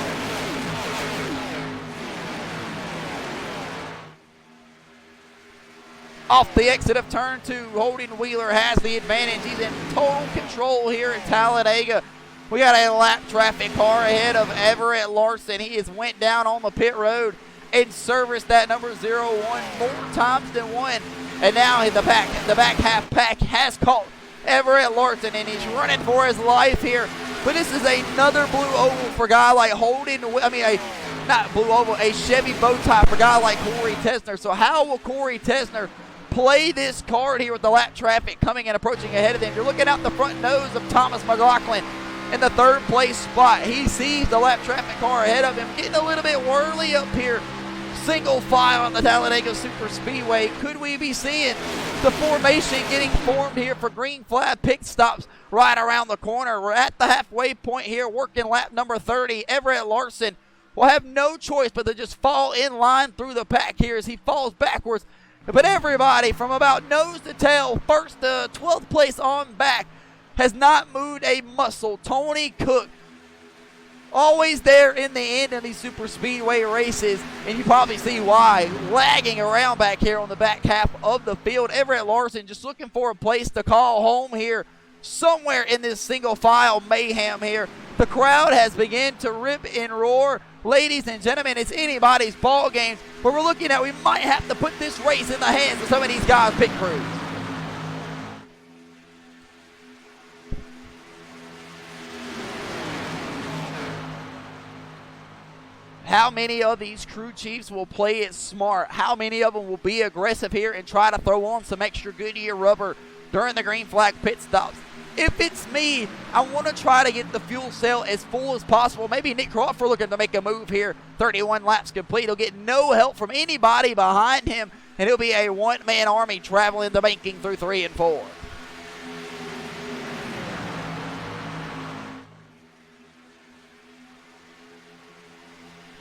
off the exit of turn 2. Holden Wheeler has the advantage. He's in total control here at Talladega. We got a lap traffic car ahead of Everett Larson. He has went down on the pit road and serviced that number 01 more times than one. And now the back half pack has caught Everett Larson, and he's running for his life here. But this is another blue oval for a guy like Holden. Not blue oval, a Chevy bow tie for a guy like Corey Tesner. So how will Corey Tesner play this card here with the lap traffic coming and approaching ahead of them? You're looking out the front nose of Thomas McLaughlin in the 3rd place spot. He sees the lap traffic car ahead of him, getting a little bit whirly up here. Single file on the Talladega Super Speedway. Could we be seeing the formation getting formed here for green flag pit stops right around the corner? We're at the halfway point here, working lap number 30. Everett Larson will have no choice but to just fall in line through the pack here as he falls backwards. But everybody from about nose to tail, 1st to 12th place on back, has not moved a muscle. Tony Cook, always there in the end of these super speedway races, and you probably see why. Lagging around back here on the back half of the field. Everett Larson just looking for a place to call home here, somewhere in this single file mayhem here. The crowd has begun to rip and roar. Ladies and gentlemen, it's anybody's ball game, but we're looking at we might have to put this race in the hands of some of these guys' pit crews. How many of these crew chiefs will play it smart? How many of them will be aggressive here and try to throw on some extra Goodyear rubber during the green flag pit stops? If it's me, I want to try to get the fuel cell as full as possible. Maybe Nick Crawford looking to make a move here. 31 laps complete. He'll get no help from anybody behind him, and he'll be a one-man army traveling the banking through 3 and 4.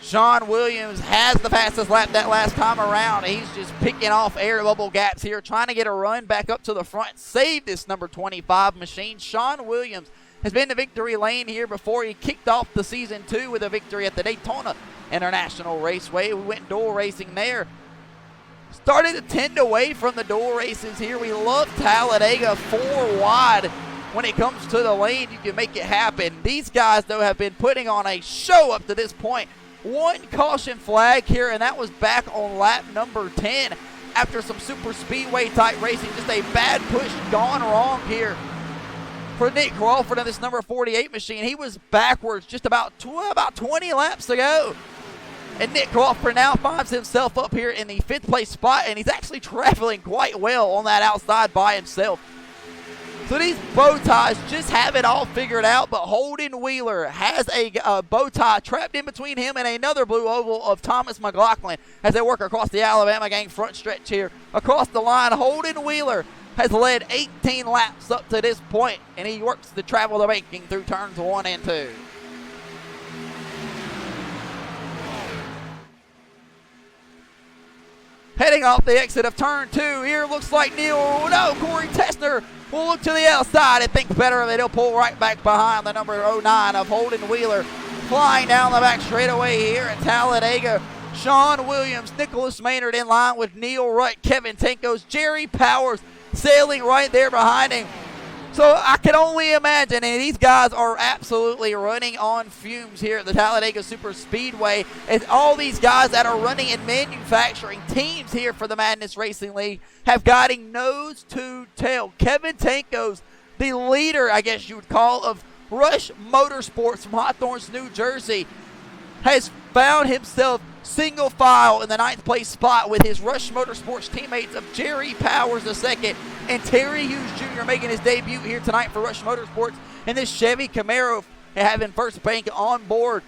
Sean Williams has the fastest lap that last time around. He's just picking off air bubble gaps here, trying to get a run back up to the front, save this number 25 machine. Sean Williams has been to victory lane here before. He kicked off the season 2 with a victory at the Daytona International Raceway. We went dual racing there. Started to tend away from the dual races here. We love Talladega 4 wide. When it comes to the lane, you can make it happen. These guys, though, have been putting on a show up to this point. One caution flag here, and that was back on lap number 10 after some super speedway type racing. Just a bad push gone wrong here for Nick Crawford on this number 48 machine. He was backwards just about 20 laps to go. And Nick Crawford now finds himself up here in the 5th place spot, and he's actually traveling quite well on that outside by himself. So these bow ties just have it all figured out, but Holden Wheeler has a bow tie trapped in between him and another blue oval of Thomas McLaughlin as they work across the Alabama gang front stretch here. Across the line, Holden Wheeler has led 18 laps up to this point, and he works to travel the banking through turns 1 and 2. Heading off the exit of turn 2 here, looks like Corey Tesner will look to the outside and think better of it. He'll pull right back behind the number 09 of Holden Wheeler. Flying down the back straightaway here at Talladega. Sean Williams, Nicholas Maynard in line with Neil Wright, Kevin Tankos, Jerry Powers sailing right there behind him. So I can only imagine, and these guys are absolutely running on fumes here at the Talladega Super Speedway. And all these guys that are running in manufacturing teams here for the Madness Racing League have gotten nose to tail. Kevin Tankos, the leader, I guess you would call, of Rush Motorsports from Hawthorne, New Jersey, has found himself single file in the 9th place spot with his Rush Motorsports teammates of Jerry Powers II and Terry Hughes Jr. making his debut here tonight for Rush Motorsports in this Chevy Camaro having First Bank on board.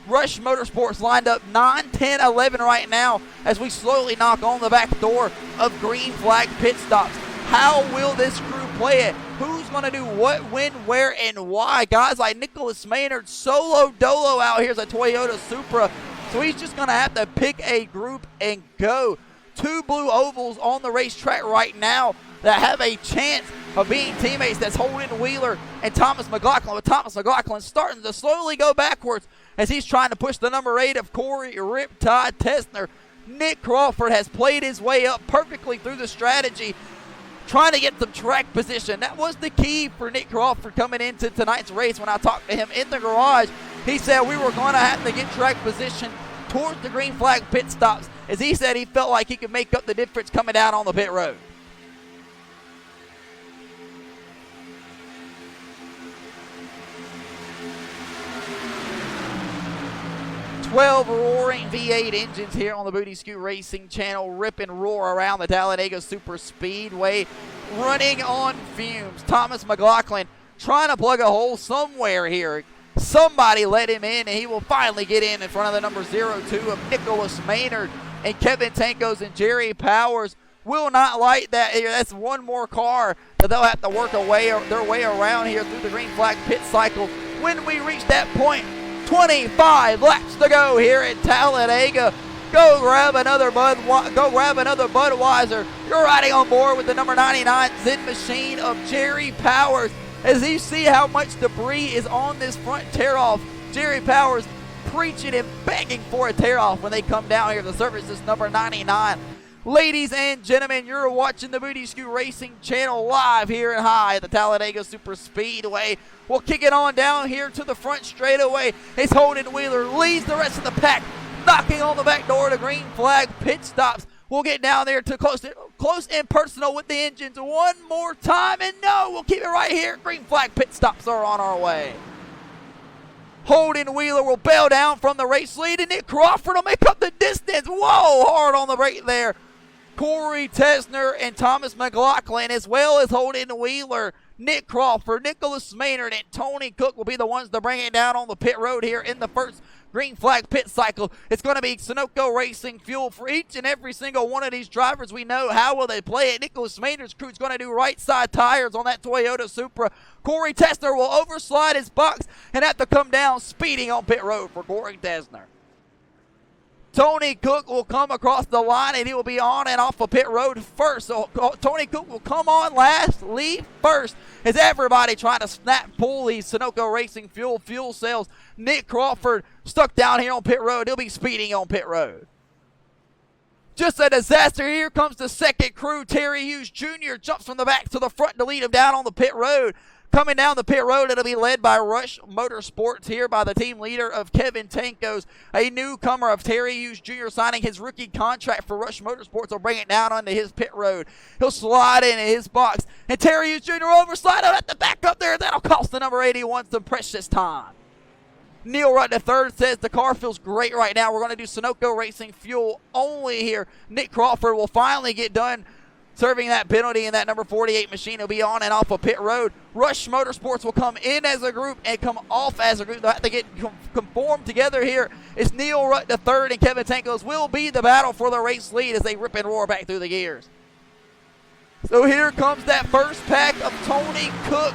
Rush Motorsports lined up 9, 10, 11 right now as we slowly knock on the back door of green flag pit stops. How will this crew play it? Who's going to do what, when, where, and why? Guys like Nicholas Maynard, solo dolo out here as a Toyota Supra. So he's just going to have to pick a group and go. 2 blue ovals on the racetrack right now that have a chance of being teammates. That's Holden Wheeler and Thomas McLaughlin. With Thomas McLaughlin starting to slowly go backwards as he's trying to push the number 8 of Corey Riptide Tesner Nick Crawford has played his way up perfectly through the strategy, trying to get some track position. That was the key for Nick Crawford coming into tonight's race. When I talked to him in the garage, he said we were going to have to get track position towards the green flag pit stops, as he said he felt like he could make up the difference coming down on the pit road. 12 roaring V8 engines here on the Booty Scoot Racing channel, rip and roar around the Talladega Super Speedway, running on fumes. Thomas McLaughlin trying to plug a hole somewhere here. Somebody let him in, and he will finally get in front of the number 02 of Nicholas Maynard. And Kevin Tankos and Jerry Powers will not light that here. That's one more car that they'll have to work their way around here through the green flag pit cycle. When we reach that point, 25 laps to go here at Talladega. Go grab another Budweiser. You're riding on board with the number 99 Zen Machine of Jerry Powers. As you see how much debris is on this front tear-off, Jerry Powers preaching and begging for a tear-off when they come down here to service this number 99. Ladies and gentlemen, you're watching the Booty Scoot Racing channel live here and high at the Talladega Super Speedway. We'll kick it on down here to the front straightaway. It's Holden Wheeler, leads the rest of the pack, knocking on the back door to green flag pit stops. We'll get down there to close and personal with the engines one more time, and no, we'll keep it right here. Green flag pit stops are on our way. Holden Wheeler will bail down from the race lead, and Nick Crawford will make up the distance. Whoa, hard on the brake there. Corey Tesner and Thomas McLaughlin, as well as Holden Wheeler, Nick Crawford, Nicholas Maynard, and Tony Cook will be the ones to bring it down on the pit road here in the first green flag pit cycle. It's going to be Sunoco Racing fuel for each and every single one of these drivers. We know how will they play it. Nicholas Maynard's crew is going to do right side tires on that Toyota Supra. Corey Tesner will overslide his box and have to come down speeding on pit road for Corey Tesner. Tony Cook will come across the line, and he will be on and off of pit road first. So Tony Cook will come on last, leave first, as everybody trying to pull these Sunoco Racing fuel cells. Nick Crawford stuck down here on pit road. He'll be speeding on pit road. Just a disaster. Here comes the second crew. Terry Hughes Jr. jumps from the back to the front to lead him down on the pit road. Coming down the pit road, it'll be led by Rush Motorsports here by the team leader of Kevin Tankos. A newcomer of Terry Hughes Jr. signing his rookie contract for Rush Motorsports will bring it down onto his pit road. He'll slide into his box, and Terry Hughes Jr. will overslide out at the back up there. That'll cost the number 81 some precious time. Neil Rutt III says the car feels great right now. We're going to do Sunoco Racing fuel only here. Nick Crawford will finally get done serving that penalty, and that number 48 machine will be on and off of pit road. Rush Motorsports will come in as a group and come off as a group. They'll have to get conformed together here. It's Neil Rutt III and Kevin Tankos will be the battle for the race lead as they rip and roar back through the gears. So here comes that first pack of Tony Cook,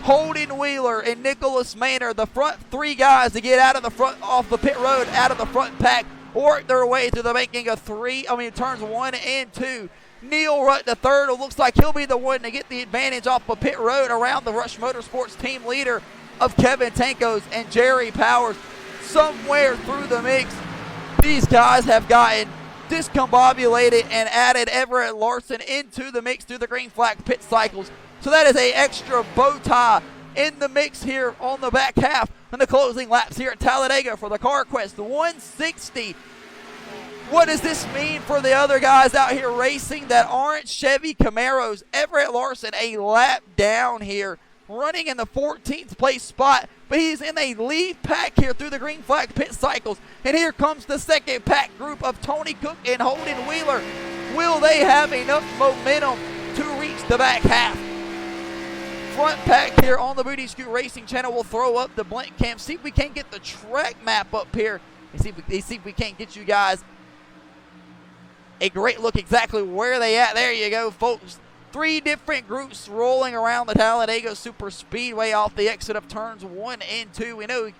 Holden Wheeler, and Nicholas Maynard, the front three guys to get out of the front, off the pit road, out of the front pack, work their way to the making of turns 1 and 2. Neil Rutt III looks like he'll be the one to get the advantage off of pit road around the Rush Motorsports team leader of Kevin Tankos and Jerry Powers. Somewhere through the mix, these guys have gotten discombobulated and added Everett Larson into the mix through the green flag pit cycles. So that is an extra bow tie in the mix here on the back half in the closing laps here at Talladega for the CarQuest 160. What does this mean for the other guys out here racing that aren't Chevy Camaros? Everett Larson a lap down here, running in the 14th place spot, but he's in a lead pack here through the green flag pit cycles. And here comes the second pack group of Tony Cook and Holden Wheeler. Will they have enough momentum to reach the back half? Front pack here on the Booty Scoot Racing channel. We'll throw up the blink cam, see if we can't get the track map up here, and see if we can't get you guys a great look exactly where they at. There you go, folks. 3 different groups rolling around the Talladega Super Speedway off the exit of turns 1 and 2. We know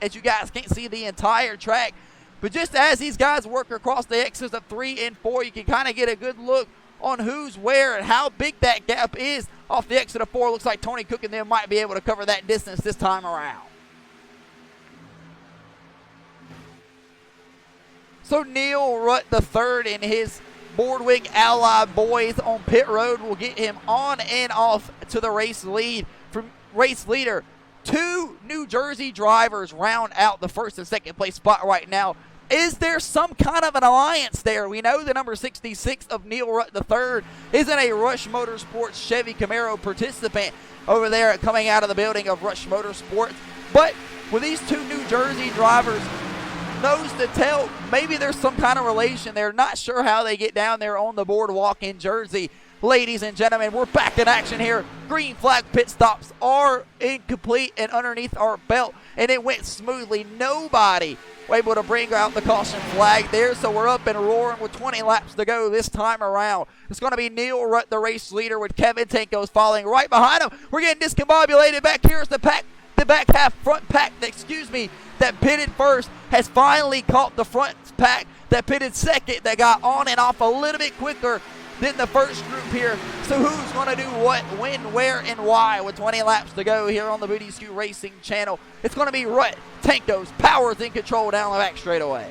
as you guys can't see the entire track, but just as these guys work across the exits of 3 and 4, you can kind of get a good look on who's where and how big that gap is off the exit of 4. Looks like Tony Cook and them might be able to cover that distance this time around. So Neil Rutt III and his Boardwick Ally boys on pit road will get him on and off to the race lead. From race leader, 2 New Jersey drivers round out the first and second place spot right now. Is there some kind of an alliance there? We know the number 66 of Neil Rutt III isn't a Rush Motorsports Chevy Camaro participant over there coming out of the building of Rush Motorsports. But with these 2 New Jersey drivers, nose to tail, maybe there's some kind of relation there. Not sure how they get down there on the boardwalk in Jersey. Ladies and gentlemen, we're back in action here. Green flag pit stops are incomplete and underneath our belt, and it went smoothly. Nobody able to bring out the caution flag there, so we're up and roaring with 20 laps to go this time around. It's going to be Neil Rutt, the race leader, with Kevin Tankos following right behind him. We're getting discombobulated back here as the back half front pack, that pitted first has finally caught the front pack that pitted second, that got on and off a little bit quicker than the first group here. So who's going to do what, when, where, and why with 20 laps to go here on the Booty Scoot Racing channel? It's going to be Rutt, Tankos, Powers in control down the back straightaway.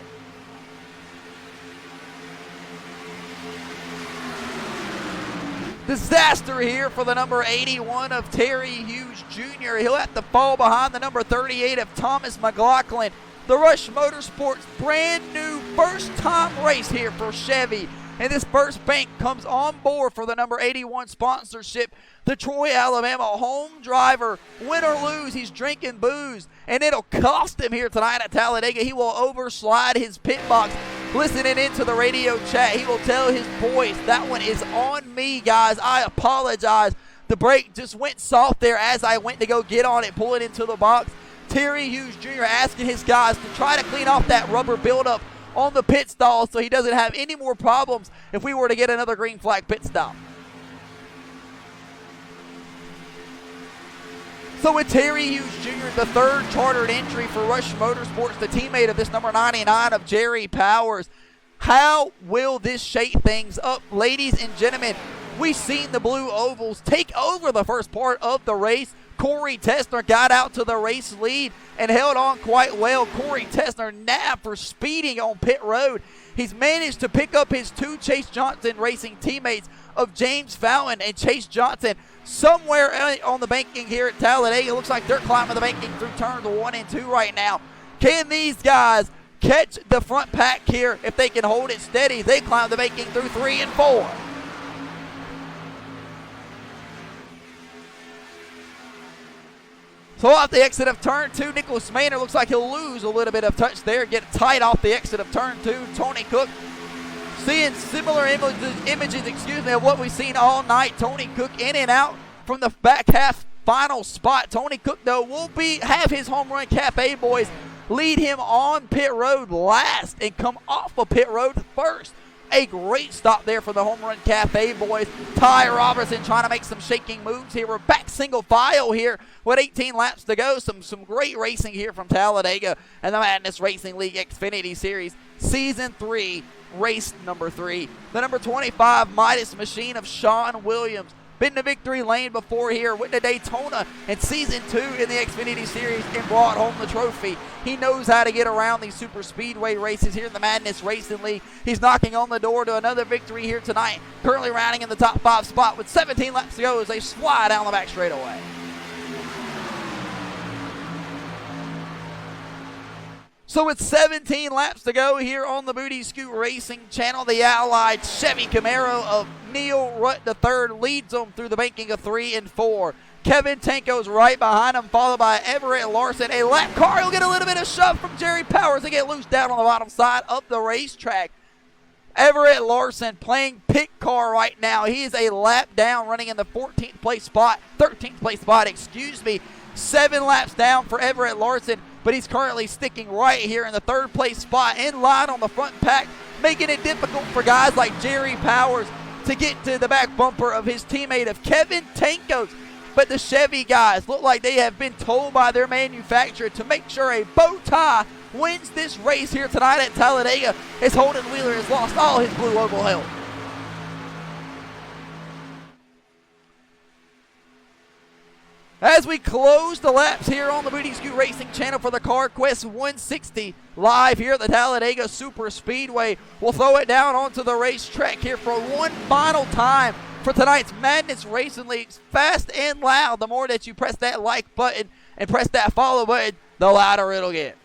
Disaster here for the number 81 of Terry Hughes Jr. He'll have to fall behind the number 38 of Thomas McLaughlin. The Rush Motorsports brand new first time race here for Chevy. And this first bank comes on board for the number 81 sponsorship. The Troy, Alabama home driver, win or lose, he's drinking booze. And it'll cost him here tonight at Talladega. He will overslide his pit box. Listening into the radio chat, he will tell his boys, that one is on me, guys. I apologize. The brake just went soft there as I went to go get on it, pull it into the box. Terry Hughes Jr. asking his guys to try to clean off that rubber buildup on the pit stall so he doesn't have any more problems if we were to get another green flag pit stop. So with Terry Hughes Jr., the third chartered entry for Rush Motorsports, the teammate of this number 99 of Jerry Powers, how will this shake things up? Ladies and gentlemen, we've seen the Blue Ovals take over the first part of the race. Corey Tessner got out to the race lead and held on quite well. Corey Tessner nabbed for speeding on pit road. He's managed to pick up his 2 Chase Johnson Racing teammates of James Fallon and Chase Johnson somewhere on the banking here at Talladega. It looks like they're climbing the banking through turns 1 and 2 right now. Can these guys catch the front pack here if they can hold it steady? They climb the banking through 3 and 4. So off the exit of turn 2, Nicholas Maynard looks like he'll lose a little bit of touch there, get tight off the exit of turn 2. Tony Cook seeing similar images of what we've seen all night. Tony Cook in and out from the back half final spot. Tony Cook, though, will have his Home Run Cafe boys lead him on pit road last and come off of pit road first. A great stop there for the Home Run Cafe boys. Ty Robertson trying to make some shaking moves here. We're back single file here with 18 laps to go. Some great racing here from Talladega and the Madness Racing League Xfinity Series Season 3, race number 3. The number 25 Midas Machine of Sean Williams. Been to victory lane before here, went to Daytona in Season 2 in the Xfinity Series and brought home the trophy. He knows how to get around these super speedway races here in the Madness Racing League. He's knocking on the door to another victory here tonight, currently rounding in the top 5 spot with 17 laps to go as they slide down the back straightaway. So with 17 laps to go here on the Booty Scoot Racing channel, the Allied Chevy Camaro of Neil Rutt III leads them through the banking of 3 and 4. Kevin Tankos right behind him, followed by Everett Larson. A lap car, he'll get a little bit of shove from Jerry Powers to get loose down on the bottom side of the racetrack. Everett Larson playing pit car right now. He is a lap down, running in the 13th place spot, 7 laps down for Everett Larson, but he's currently sticking right here in the 3rd place spot, in line on the front pack, making it difficult for guys like Jerry Powers to get to the back bumper of his teammate of Kevin Tankos. But the Chevy guys look like they have been told by their manufacturer to make sure a bow tie wins this race here tonight at Talladega, as Holden Wheeler has lost all his Blue Oval help. As we close the laps here on the Booty Scoot Racing channel for the CarQuest 160 live here at the Talladega Super Speedway, we'll throw it down onto the racetrack here for one final time for tonight's Madness Racing Leagues. Fast and loud. The more that you press that like button and press that follow button, the louder it'll get.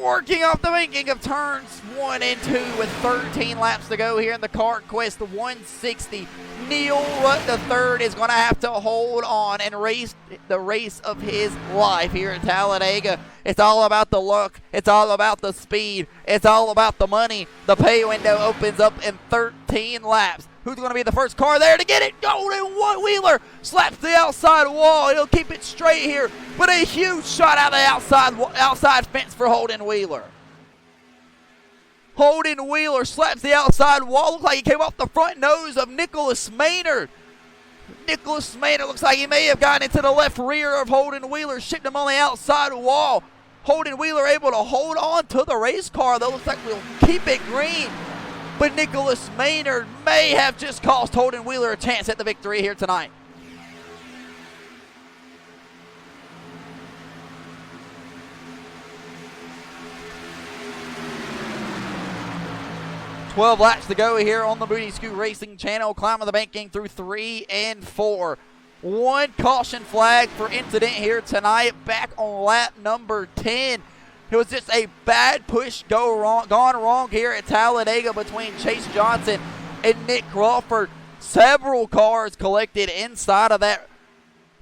Working off the banking of turns 1 and 2 with 13 laps to go here in the CarQuest 160. Neil Rutt III is going to have to hold on and race the race of his life here at Talladega. It's all about the luck. It's all about the speed. It's all about the money. The pay window opens up in 13 laps. Who's going to be the first car there to get it? Golden Wheeler slaps the outside wall. He'll keep it straight here, but a huge shot out of the outside fence for Holden Wheeler. Holden Wheeler slaps the outside wall. Looks like he came off the front nose of Nicholas Maynard. Nicholas Maynard looks like he may have gotten into the left rear of Holden Wheeler, shipped him on the outside wall. Holden Wheeler able to hold on to the race car, though. Looks like we'll keep it green. But Nicholas Maynard may have just cost Holden Wheeler a chance at the victory here tonight. "12 laps to go here on the Booty Scoot Racing channel. Climbing the banking through 3 and 4. One caution flag for incident here tonight back on lap number 10. It was just a bad push gone wrong here at Talladega between Chase Johnson and Nick Crawford. Several cars collected inside of that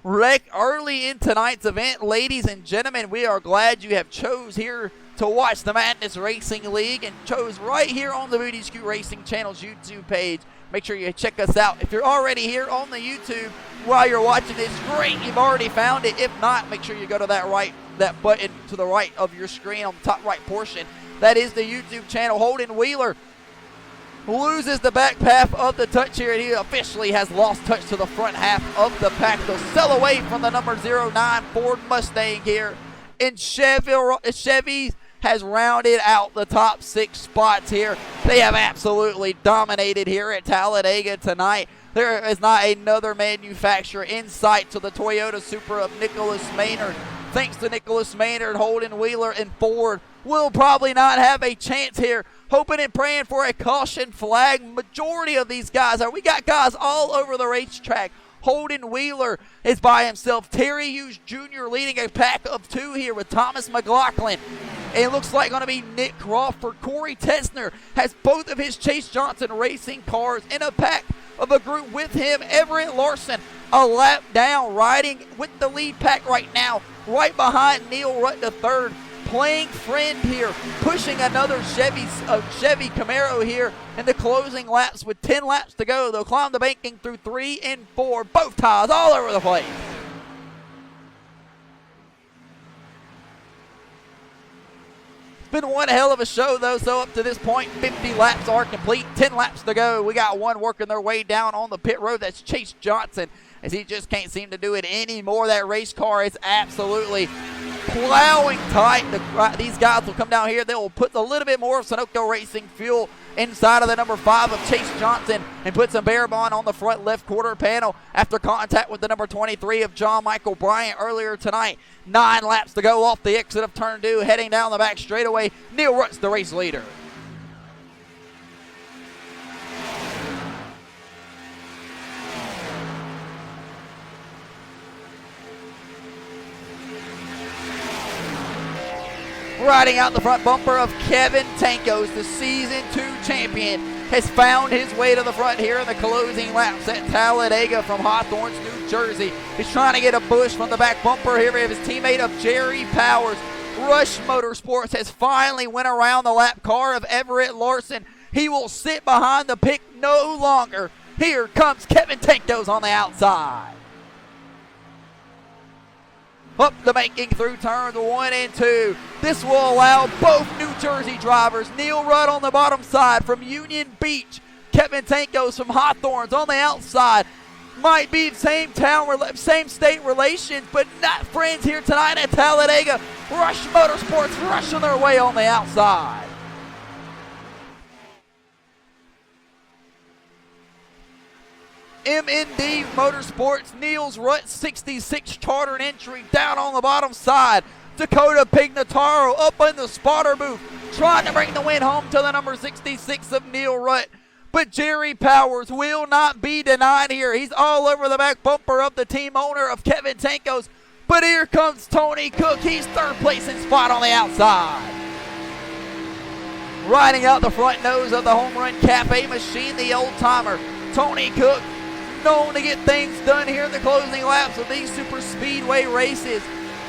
wreck early in tonight's event. Ladies and gentlemen, we are glad you have chose here to watch the Madness Racing League and chose right here on the Booty Scoot Racing channel's YouTube page. Make sure you check us out. If you're already here on the YouTube while you're watching this, great, you've already found it. If not, make sure you go to that button to the right of your screen on the top right portion. That is the YouTube channel. Holden Wheeler loses the back half of the touch here, and he officially has lost touch to the front half of the pack. They'll sell away from the number 09 Ford Mustang here. And Chevy has rounded out the top 6 spots here. They have absolutely dominated here at Talladega tonight. There is not another manufacturer in sight to the Toyota Supra of Nicholas Maynard. Thanks to Nicholas Maynard, Holden Wheeler, and Ford will probably not have a chance here. Hoping and praying for a caution flag. Majority of these guys we got guys all over the racetrack. Holden Wheeler is by himself. Terry Hughes Jr. leading a pack of 2 here with Thomas McLaughlin. And it looks like going to be Nick Crawford. Corey Tesner has both of his Chase Johnson racing cars in a pack of a group with him. Everett Larson a lap down, riding with the lead pack right now. right behind Neil Rutt the third, playing friend here, pushing another Chevy Camaro here in the closing laps with 10 laps to go. They'll climb the banking through 3 and 4, both ties all over the place. Been one hell of a show though, so up to this point 50 laps are complete, 10 laps to go. We got one working their way down on the pit road. That's Chase Johnson, as he just can't seem to do it anymore. That race car is absolutely plowing tight. These guys will come down here. They will put a little bit more of Sunoco Racing fuel inside of the number 5 of Chase Johnson and put some bare bond on the front left quarter panel after contact with the number 23 of John Michael Bryant earlier tonight. 9 laps to go off the exit of turn 2, heading down the back straightaway. Neil Rutt's the race leader. Riding out the front bumper of Kevin Tankos, the Season 2 champion, has found his way to the front here in the closing laps at Talladega from Hawthorne, New Jersey. He's trying to get a push from the back bumper here of his teammate of Jerry Powers. Rush Motorsports has finally went around the lap car of Everett Larson. He will sit behind the pick no longer. Here comes Kevin Tankos on the outside. Up the banking through turns 1 and 2. This will allow both New Jersey drivers, Neil Rutt on the bottom side from Union Beach, Kevin Tankos from Hawthorne's on the outside. Might be same town, same state relations, but not friends here tonight at Talladega. Rush Motorsports rushing their way on the outside. MND Motorsports, Niels Rutt 66 chartered entry down on the bottom side. Dakota Pignataro up in the spotter booth, trying to bring the win home to the number 66 of Neil Rutt. But Jerry Powers will not be denied here. He's all over the back bumper of the team owner of Kevin Tankos. But here comes Tony Cook. He's third place in spot on the outside. Riding out the front nose of the Home Run Cafe machine, the old timer, Tony Cook, known to get things done here in the closing laps of these super speedway races.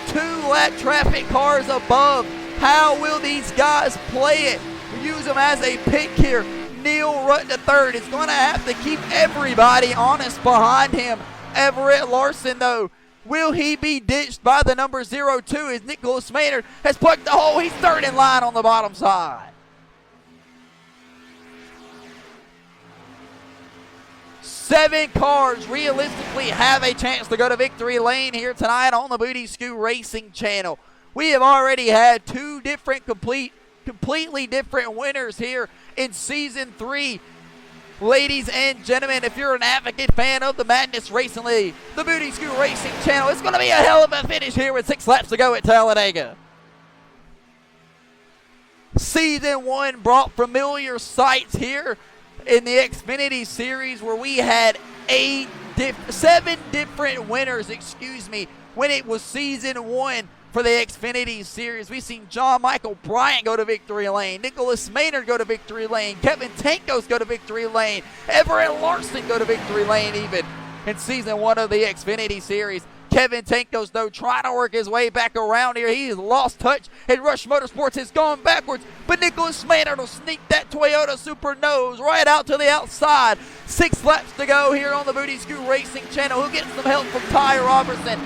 2-lap traffic cars above. How will these guys play it? Use them as a pick here. Neil Rutt III is going to have to keep everybody honest behind him. Everett Larson, though, will he be ditched by the number 02 as Nicholas Maynard has plugged the hole? He's third in line on the bottom side. 7 cars realistically have a chance to go to victory lane here tonight on the Booty Scoot Racing channel. We have already had 2 different completely different winners here in Season 3. Ladies and gentlemen, if you're an advocate fan of the Madness Racing League, the Booty Scoot Racing channel, it's going to be a hell of a finish here with 6 laps to go at Talladega. Season 1 brought familiar sights here in the Xfinity series where we had 7 different winners, when it was Season 1 for the Xfinity series. We've seen John Michael Bryant go to victory lane, Nicholas Maynard go to victory lane, Kevin Tankos go to victory lane, Everett Larson go to victory lane even in Season 1 of the Xfinity series. Kevin Tankos, though, trying to work his way back around here. He has lost touch, and Rush Motorsports has gone backwards. But Nicholas Maynard will sneak that Toyota Super Nose right out to the outside. 6 laps to go here on the Booty Scoot Racing channel. Who gets some help from Ty Robertson?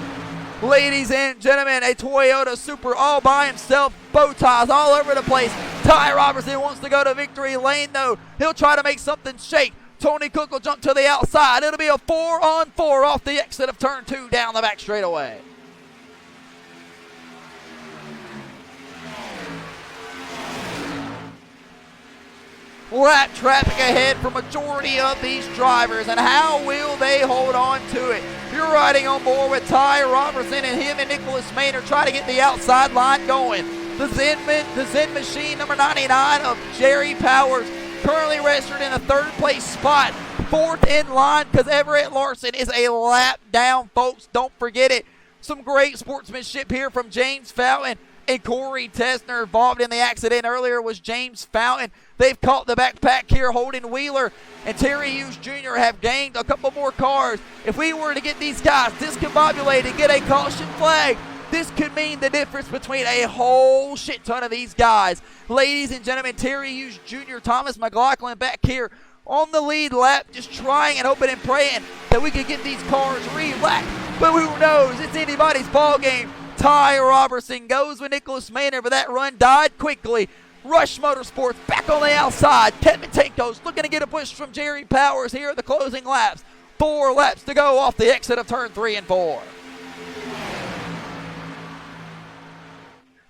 Ladies and gentlemen, a Toyota Super all by himself. Bow ties all over the place. Ty Robertson wants to go to victory lane, though. He'll try to make something shake. Tony Cook will jump to the outside. It'll be a 4-on-4 off the exit of turn 2 down the back straightaway. Lap traffic ahead for majority of these drivers, and how will they hold on to it? You're riding on board with Ty Robertson, and him and Nicholas Maynard try to get the outside line going. The Zen Machine number 99 of Jerry Powers, currently registered in a 3rd place spot, 4th in line because Everett Larson is a lap down, folks. Don't forget it. Some great sportsmanship here from James Fountain and Corey Tesner. Involved in the accident earlier was James Fountain. They've caught the backpack here. Holden Wheeler and Terry Hughes Jr. have gained a couple more cars. If we were to get these guys discombobulated, get a caution flag, This could mean the difference between a whole shit ton of these guys. Ladies and gentlemen, Terry Hughes Jr., Thomas McLaughlin back here on the lead lap, just trying and hoping and praying that we could get these cars re-lapped. But who knows? It's anybody's ball game. Ty Robertson goes with Nicholas Maynard, but that run died quickly. Rush Motorsports back on the outside. Kevin Tanko's looking to get a push from Jerry Powers here at the closing laps. 4 laps to go off the exit of turn 3 and 4.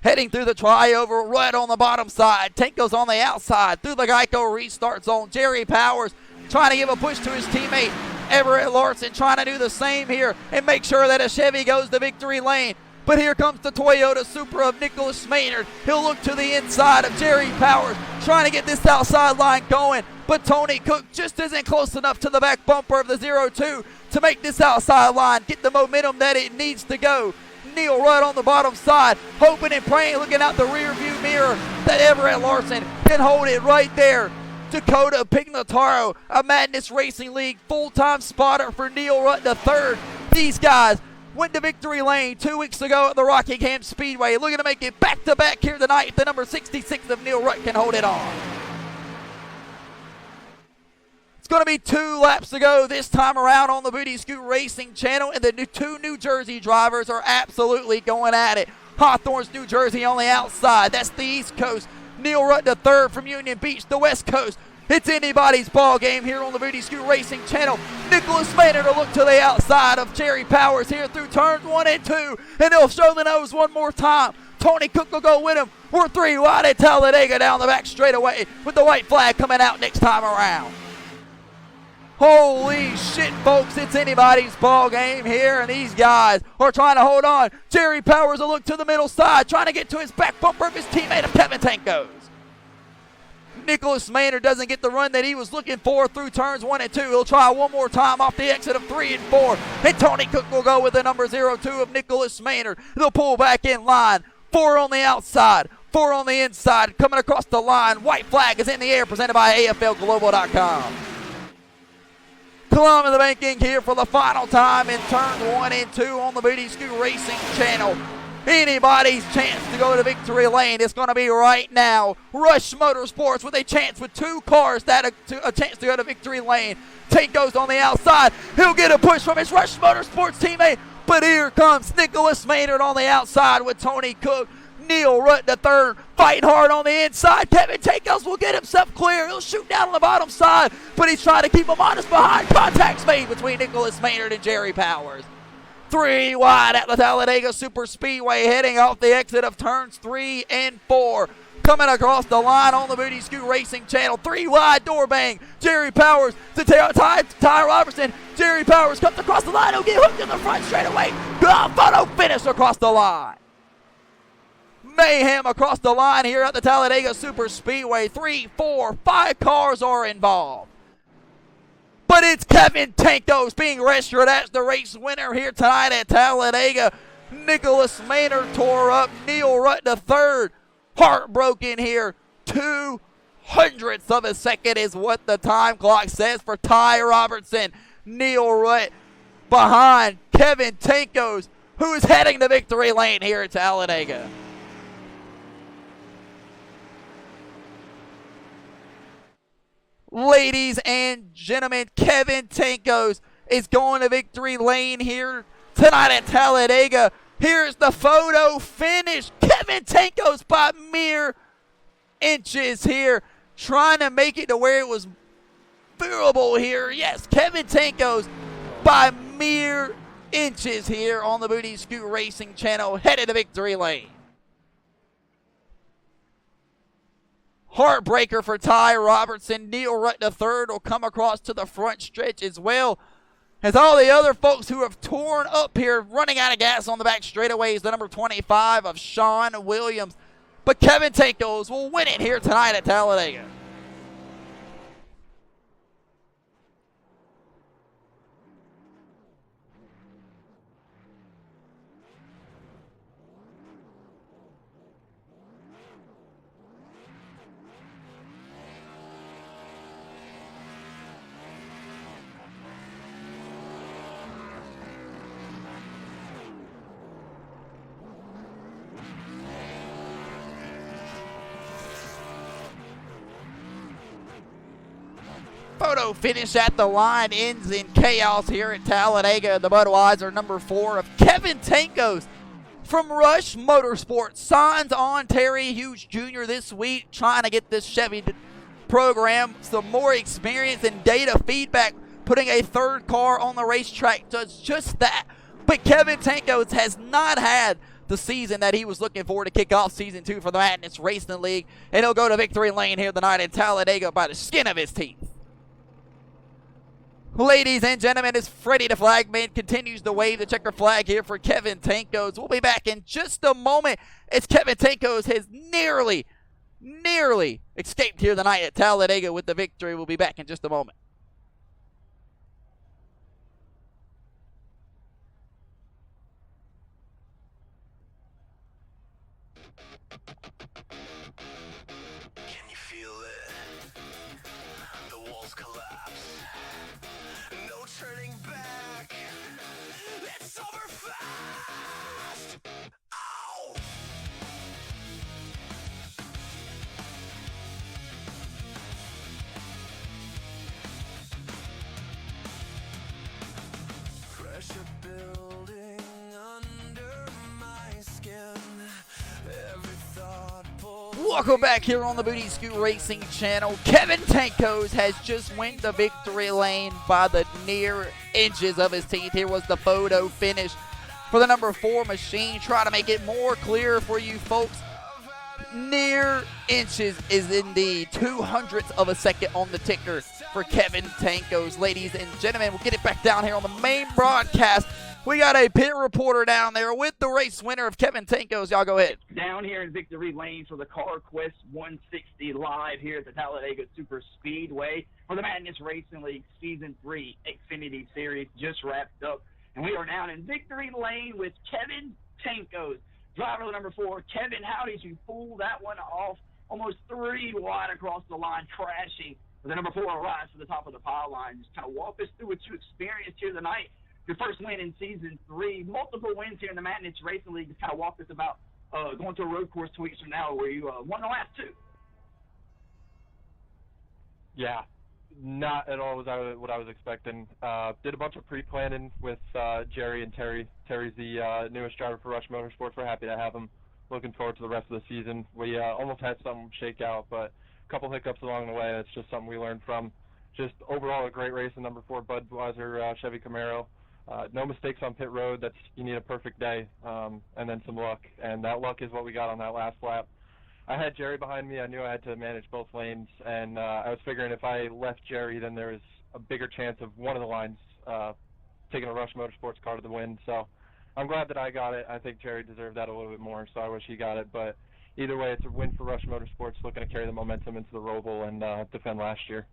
Heading through the trioval right on the bottom side. Tanko's on the outside through the Geico restart zone. Jerry Powers trying to give a push to his teammate Everett Larson, trying to do the same here and make sure that a Chevy goes to victory lane. But here comes the Toyota Supra of Nicholas Maynard. He'll look to the inside of Jerry Powers, trying to get this outside line going. But Tony Cook just isn't close enough to the back bumper of the 0-2 to make this outside line get the momentum that it needs to go. Neil Rudd on the bottom side, hoping and praying, looking out the rear view mirror that Everett Larson can hold it right there. Dakota Pignataro, a Madness Racing League full-time spotter for Neil Rudd III. These guys went to victory lane 2 weeks ago at the Rockingham Speedway, looking to make it back-to-back here tonight if the number 66 of Neil Rudd can hold it on. Going to be 2 laps to go this time around on the Booty Scoot Racing channel, and the 2 New Jersey drivers are absolutely going at it. Hawthorne's New Jersey on the outside. That's the East Coast. Neil Rudd III from Union Beach, the West Coast. It's anybody's ball game here on the Booty Scoot Racing channel. Nicholas Maynard will look to the outside of Jerry Powers here through turns 1 and 2, and he'll show the nose one more time. Tony Cook will go with him. We're 3 wide at Talladega down the back straightaway with the white flag coming out next time around. Holy shit, folks, it's anybody's ball game here, and these guys are trying to hold on. Jerry Powers will look to the middle side, trying to get to his back bumper of his teammate of Kevin Tanko's. Nicholas Maynard doesn't get the run that he was looking for through turns 1 and 2. He'll try one more time off the exit of 3 and 4, and Tony Cook will go with the number 0-2 of Nicholas Maynard. They'll pull back in line. 4 on the outside, 4 on the inside, coming across the line. White flag is in the air, presented by AFLglobal.com. Climbing the banking here for the final time in turn 1 and 2 on the Booty Scoot Racing channel. Anybody's chance to go to victory lane. It's going to be right now. Rush Motorsports with a chance with 2 cars that a chance to go to victory lane. Tanko's on the outside. He'll get a push from his Rush Motorsports teammate. But here comes Nicholas Maynard on the outside with Tony Cook. Neil Rudd III fighting hard on the inside. Kevin Takeos will get himself clear. He'll shoot down on the bottom side, but he's trying to keep him honest behind. Contact's made between Nicholas Maynard and Jerry Powers. 3 wide at the Talladega Super Speedway, heading off the exit of turns 3 and 4. Coming across the line on the Booty Scoot Racing channel. 3 wide door bang. Jerry Powers to Ty Robertson. Jerry Powers comes across the line. He'll get hooked in the front straight away. Photo finish across the line. Mayhem across the line here at the Talladega Super Speedway. 3, 4, 5 cars are involved. But it's Kevin Tankos being rescued as the race winner here tonight at Talladega. Nicholas Maynard tore up Neil Rudd III. Heartbroken here. 2/100ths of a second is what the time clock says for Ty Robertson. Neil Rudd behind Kevin Tankos, who is heading to victory lane here at Talladega. Ladies and gentlemen, Kevin Tankos is going to victory lane here tonight at Talladega. Here's the photo finish. Kevin Tankos by mere inches here, trying to make it to where it was bearable here. Yes, Kevin Tankos by mere inches here on the Booty Scoot Racing channel, headed to victory lane. Heartbreaker for Ty Robertson. Neil Rudd III will come across to the front stretch as well as all the other folks who have torn up here, running out of gas on the back straightaways. The number 25 of Sean Williams. But Kevin Tankos will win it here tonight at Talladega. Photo finish at the line ends in chaos here at Talladega. The Budweiser number 4 of Kevin Tankos from Rush Motorsports signs on Terry Hughes Jr. this week, trying to get this Chevy program some more experience and data feedback. Putting a third car on the racetrack does just that. But Kevin Tankos has not had the season that he was looking for to kick off season 2 for the Madness Racing League, and he'll go to victory lane here tonight in Talladega by the skin of his teeth. Ladies and gentlemen, as Freddie the Flagman continues to wave the checker flag here for Kevin Tankos. We'll be back in just a moment as Kevin Tankos has nearly escaped here tonight at Talladega with the victory. We'll be back in just a moment. Can you feel it? The walls collapse. No turning back. It's over fast. Ow! Pressure building under my skin. Every thought pulls. Welcome back here on the Booty Scoot Racing channel. Kevin Tankos has just went the victory lane by the near inches of his teeth. Here was the photo finish for the number 4 machine. Try to make it more clear for you folks. Near inches is indeed 2/100ths of a second on the ticker for Kevin Tankos. Ladies and gentlemen, we'll get it back down here on the main broadcast. We got a pit reporter down there with the race winner of Kevin Tankos. Y'all go ahead. Down here in victory lane for the CARQUEST 160 live here at the Talladega Super Speedway for the Madness Racing League Season 3 Xfinity Series just wrapped up. And we are now in victory lane with Kevin Tankos, driver number 4. Kevin, how did you pull that one off? Almost 3 wide across the line, crashing with the number 4 rise to the top of the pile line. Just kind of walk us through what you experienced here tonight. Your first win in Season 3, multiple wins here in the Madness Racing League. Just kind of walk us about going to a road course 2 weeks from now where you won the last 2. Yeah, not at all what I was expecting. Did a bunch of pre-planning with Jerry and Terry. Terry's the newest driver for Rush Motorsports. We're happy to have him. Looking forward to the rest of the season. We almost had something shake out, but a couple hiccups along the way. It's just something we learned from. Just overall a great race in number 4 Budweiser Chevy Camaro. No mistakes on pit road. You need a perfect day, and then some luck. And that luck is what we got on that last lap. I had Jerry behind me. I knew I had to manage both lanes, and I was figuring if I left Jerry, then there was a bigger chance of one of the lines taking a Rush Motorsports car to the win. So I'm glad that I got it. I think Jerry deserved that a little bit more, so I wish he got it. But either way, it's a win for Rush Motorsports, looking to carry the momentum into the Roval and defend last year.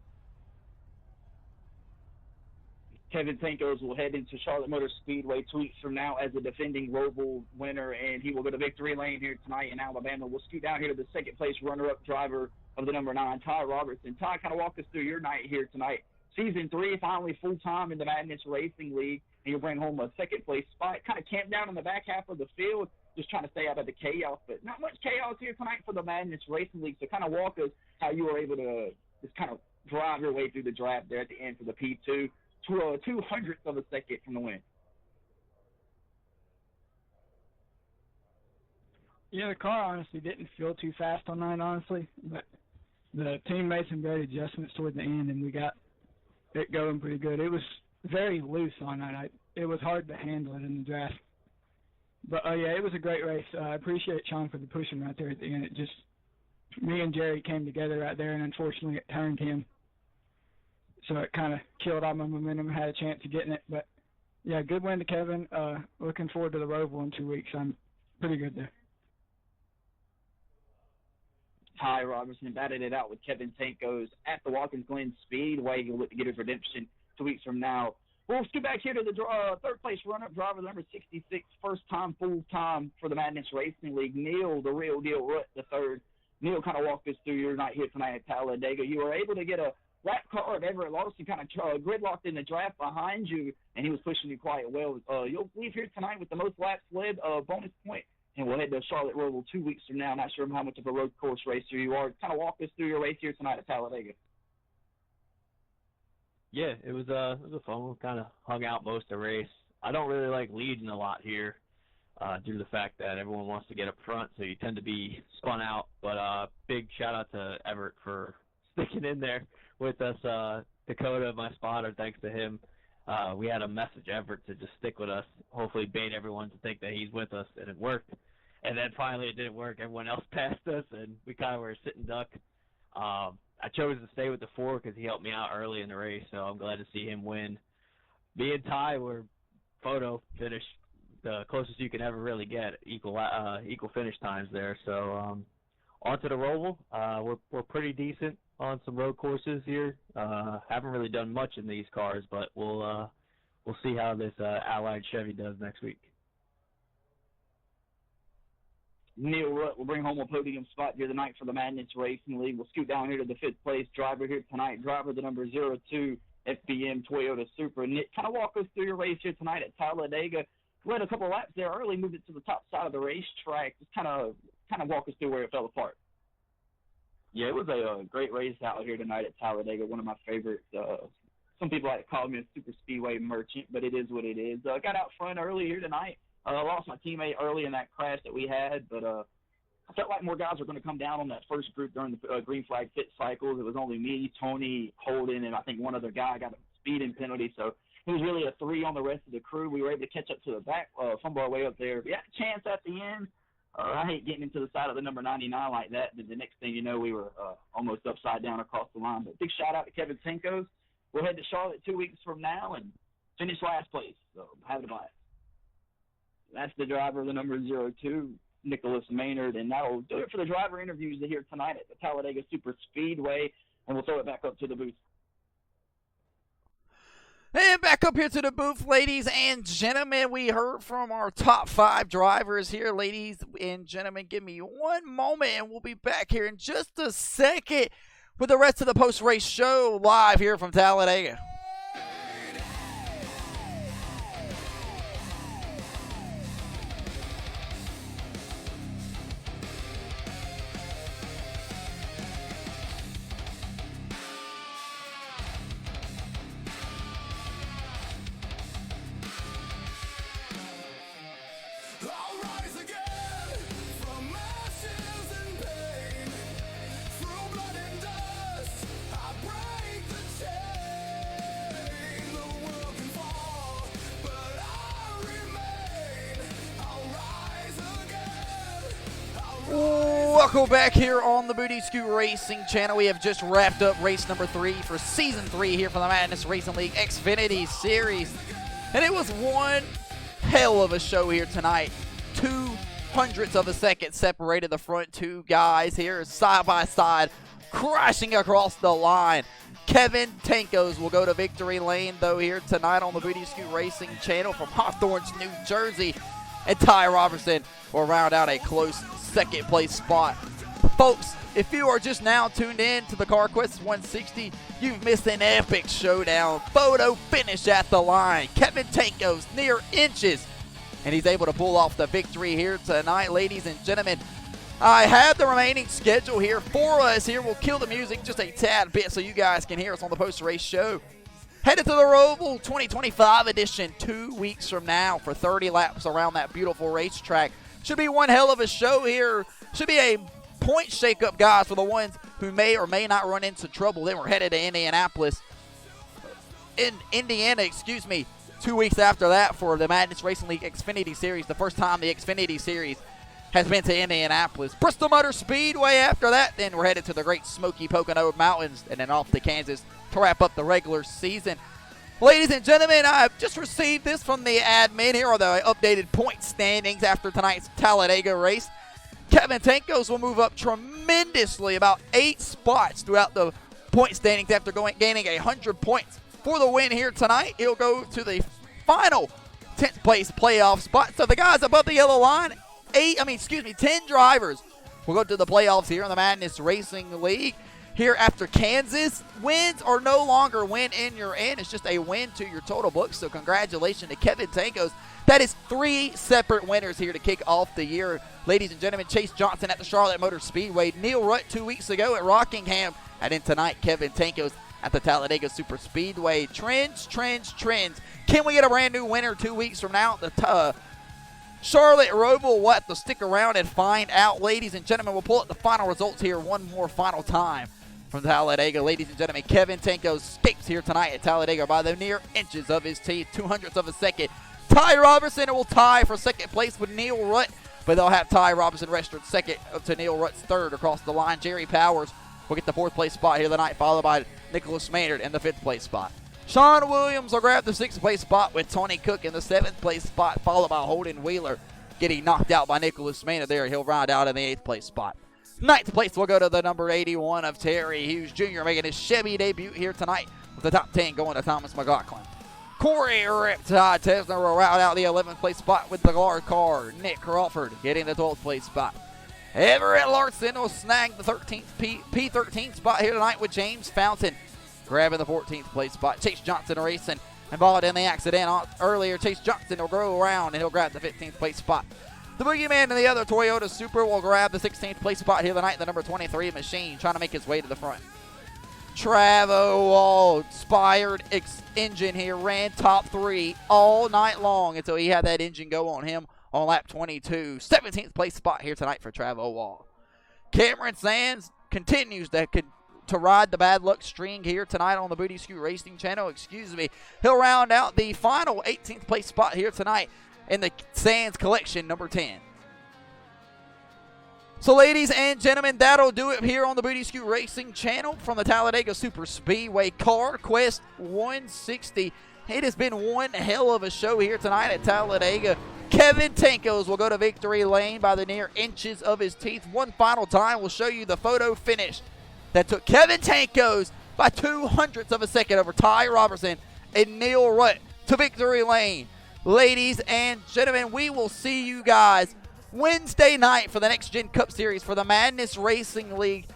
Kevin Tankos will head into Charlotte Motor Speedway 2 weeks from now as a defending Roval winner, and he will go to victory lane here tonight in Alabama. We'll scoot down here to the second-place runner-up driver of the number 9, Ty Robertson. Ty, kind of walk us through your night here tonight. Season 3, finally full-time in the Madness Racing League, and you'll bring home a second-place spot. Kind of camped down in the back half of the field, just trying to stay out of the chaos, but not much chaos here tonight for the Madness Racing League. So kind of walk us how you were able to just kind of drive your way through the draft there at the end for the P2. 2/100ths of a second from the win. Yeah, the car honestly didn't feel too fast on night, honestly, but the team made some great adjustments toward the end, and we got it going pretty good. It was very loose on night. It was hard to handle it in the draft. But, yeah, it was a great race. I appreciate Sean for the pushing right there at the end. It just, me and Jerry came together right there, and unfortunately it turned him. So it kind of killed all my momentum. Had a chance of getting it. But, yeah, good win to Kevin. Looking forward to the Roval in 2 weeks. I'm pretty good there. Ty Robertson batted it out with Kevin Tankos at the Watkins Glen Speedway. He'll look to get his redemption 2 weeks from now. We'll scoot back here to the third-place runner-up driver, number 66, first-time, full-time for the Madness Racing League, Neil, the real deal, Rutt the third. Neil, kind of walk us through your night here tonight at Talladega. You were able to get a lap car of Everett Larson kind of gridlocked in the draft behind you, and he was pushing you quite well. You'll leave here tonight with the most laps led, bonus point, and we'll head to Charlotte Roval 2 weeks from now. Not sure how much of a road course racer you are. Kind of walk us through your race here tonight at Talladega. Yeah, it was a fun. We kind of hung out most of the race. I don't really like leading a lot here due to the fact that everyone wants to get up front, so you tend to be spun out. But big shout out to Everett for sticking in there with us. Dakota, my spotter, thanks to him. We had a message Everett to just stick with us, hopefully bait everyone to think that he's with us, and it worked. And then finally it didn't work. Everyone else passed us, and we kind of were a sitting duck. I chose to stay with the 4 because he helped me out early in the race, so I'm glad to see him win. Me and Ty were photo finish, the closest you can ever really get, equal finish times there. So on to the Roval. We're pretty decent on some road courses here. Haven't really done much in these cars, but we'll see how this Allied Chevy does next week. Neil Rutt will bring home a podium spot here tonight for the Madness Racing League. We'll scoot down here to the 5th place driver here tonight, driver the number 02 FBM Toyota Supra. Nick, kind of walk us through your race here tonight at Talladega. Led a couple laps there early, moved it to the top side of the racetrack. Just kind of walk us through where it fell apart. Yeah, it was a great race out here tonight at Talladega, one of my favorites. Some people like to call me a super speedway merchant, but it is what it is. Got out front early here tonight. I lost my teammate early in that crash that we had, but I felt like more guys were going to come down on that first group during the green flag pit cycles. It was only me, Tony, Holden, and I think one other guy got a speeding penalty. So it was really a 3 on the rest of the crew. We were able to catch up to the back, fumble our way up there. We had a chance at the end. I hate getting into the side of the number 99 like that. But the next thing you know, we were almost upside down across the line. But big shout out to Kevin Tinkos. We'll head to Charlotte 2 weeks from now and finish last place. So have a blast. That's the driver of the number 02, Nicholas Maynard. And that'll do it for the driver interviews here tonight at the Talladega Super Speedway. And we'll throw it back up to the booth. And back up here to the booth, ladies and gentlemen. We heard from our top 5 drivers here, ladies and gentlemen. Give me one moment, and we'll be back here in just a second with the rest of the post-race show live here from Talladega. Welcome back here on the Booty Scoot Racing channel. We have just wrapped up race number 3 for season 3 here for the Madness Racing League Xfinity Series. And it was one hell of a show here tonight. 0.02 of a second separated the front 2 guys here side by side, crashing across the line. Kevin Tankos will go to victory lane though here tonight on the Booty Scoot Racing channel from Hawthorne, New Jersey. And Ty Robertson will round out a close second place spot. Folks, if you are just now tuned in to the CarQuest 160, you've missed an epic showdown. Photo finish at the line. Kevin Tankos near inches, and he's able to pull off the victory here tonight, ladies and gentlemen. I have the remaining schedule here for us here. We'll kill the music just a tad bit so you guys can hear us on the post-race show. Headed to the Roval 2025 edition 2 weeks from now for 30 laps around that beautiful racetrack. Should be one hell of a show here. Should be a point shake-up, guys, for the ones who may or may not run into trouble. Then we're headed to Indianapolis. In Indiana, 2 weeks after that for the Madness Racing League Xfinity Series. The first time the Xfinity Series has been to Indianapolis. Bristol Motor Speedway after that. Then we're headed to the Great Smoky Pocono Mountains and then off to Kansas to wrap up the regular season. Ladies and gentlemen, I've just received this from the admin. Here are the updated point standings after tonight's Talladega race. Kevin Tankos will move up tremendously, about 8 spots throughout the point standings after gaining 100 points for the win here tonight. He'll go to the final 10th place playoff spot. So the guys above the yellow line, 10 drivers will go to the playoffs here in the Madness Racing League. Here after Kansas, wins are no longer win in your end. It's just a win to your total book. So congratulations to Kevin Tankos. That is 3 separate winners here to kick off the year. Ladies and gentlemen, Chase Johnson at the Charlotte Motor Speedway. Neil Rutt 2 weeks ago at Rockingham. And then tonight, Kevin Tankos at the Talladega Super Speedway. Trends. Can we get a brand new winner 2 weeks from now? The Charlotte Roval will have to stick around and find out. Ladies and gentlemen, we'll pull up the final results here one more final time from Talladega. Ladies and gentlemen, Kevin Tanko escapes here tonight at Talladega by the near inches of his teeth, 200ths of a second. Ty Robertson will tie for second place with Neil Rutt, but they'll have Ty Robertson registered second to Neil Rutt's third across the line. Jerry Powers will get the fourth place spot here tonight, followed by Nicholas Maynard in the fifth place spot. Sean Williams will grab the sixth place spot with Tony Cook in the seventh place spot, followed by Holden Wheeler getting knocked out by Nicholas Maynard there. He'll round out in the eighth place spot. Ninth place will go to the number 81 of Terry Hughes Jr. making his Chevy debut here tonight, with the top 10 going to Thomas McLaughlin. Corey Riptide Tesner will round out the 11th place spot with the guard car. Nick Crawford getting the 12th place spot. Everett Larson will snag the 13th P13 spot here tonight with James Fountain grabbing the 14th place spot. Chase Johnson racing involved in the accident earlier. Chase Johnson will go around and he'll grab the 15th place spot. The Boogeyman in the other Toyota Supra will grab the 16th place spot here tonight. The number 23 Machine trying to make his way to the front. Travo Wall, inspired engine here, ran top 3 all night long until he had that engine go on him on lap 22. 17th place spot here tonight for Travo Wall. Cameron Sands continues to ride the bad luck string here tonight on the Booty Scoot Racing channel. He'll round out the final 18th place spot here tonight in the Sands Collection number 10. So, ladies and gentlemen, that'll do it here on the Booty Scoot Racing channel from the Talladega Super Speedway CarQuest 160. It has been one hell of a show here tonight at Talladega. Kevin Tankos will go to victory lane by the near inches of his teeth. One final time, we'll show you the photo finish that took Kevin Tankos by 200ths of a second over Ty Robertson and Neil Rutt to victory lane. Ladies and gentlemen, we will see you guys Wednesday night for the Next Gen Cup Series for the Madness Racing League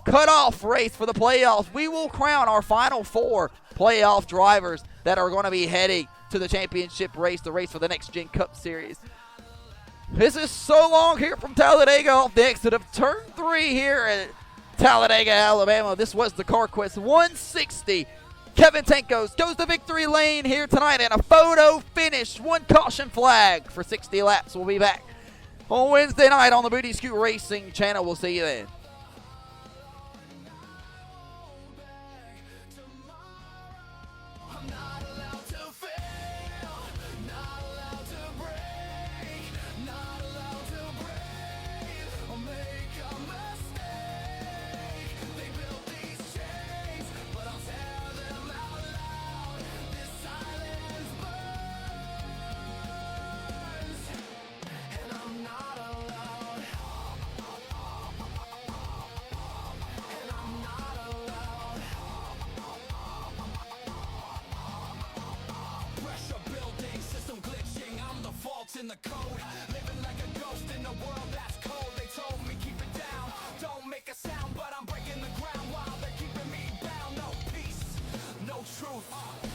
cutoff race for the playoffs. We will crown our final 4 playoff drivers that are going to be heading to the championship race, the race for the Next Gen Cup Series. This is so long here from Talladega off the exit of Turn 3 here at Talladega, Alabama. This was the CarQuest 160. Kevin Tankos goes to victory lane here tonight and a photo finish. One caution flag for 60 laps. We'll be back on Wednesday night on the Booty Scoot Racing channel. We'll see you then. In the code, living like a ghost in a world that's cold. They told me keep it down, don't make a sound, but I'm breaking the ground while they're keeping me bound. No peace, no truth.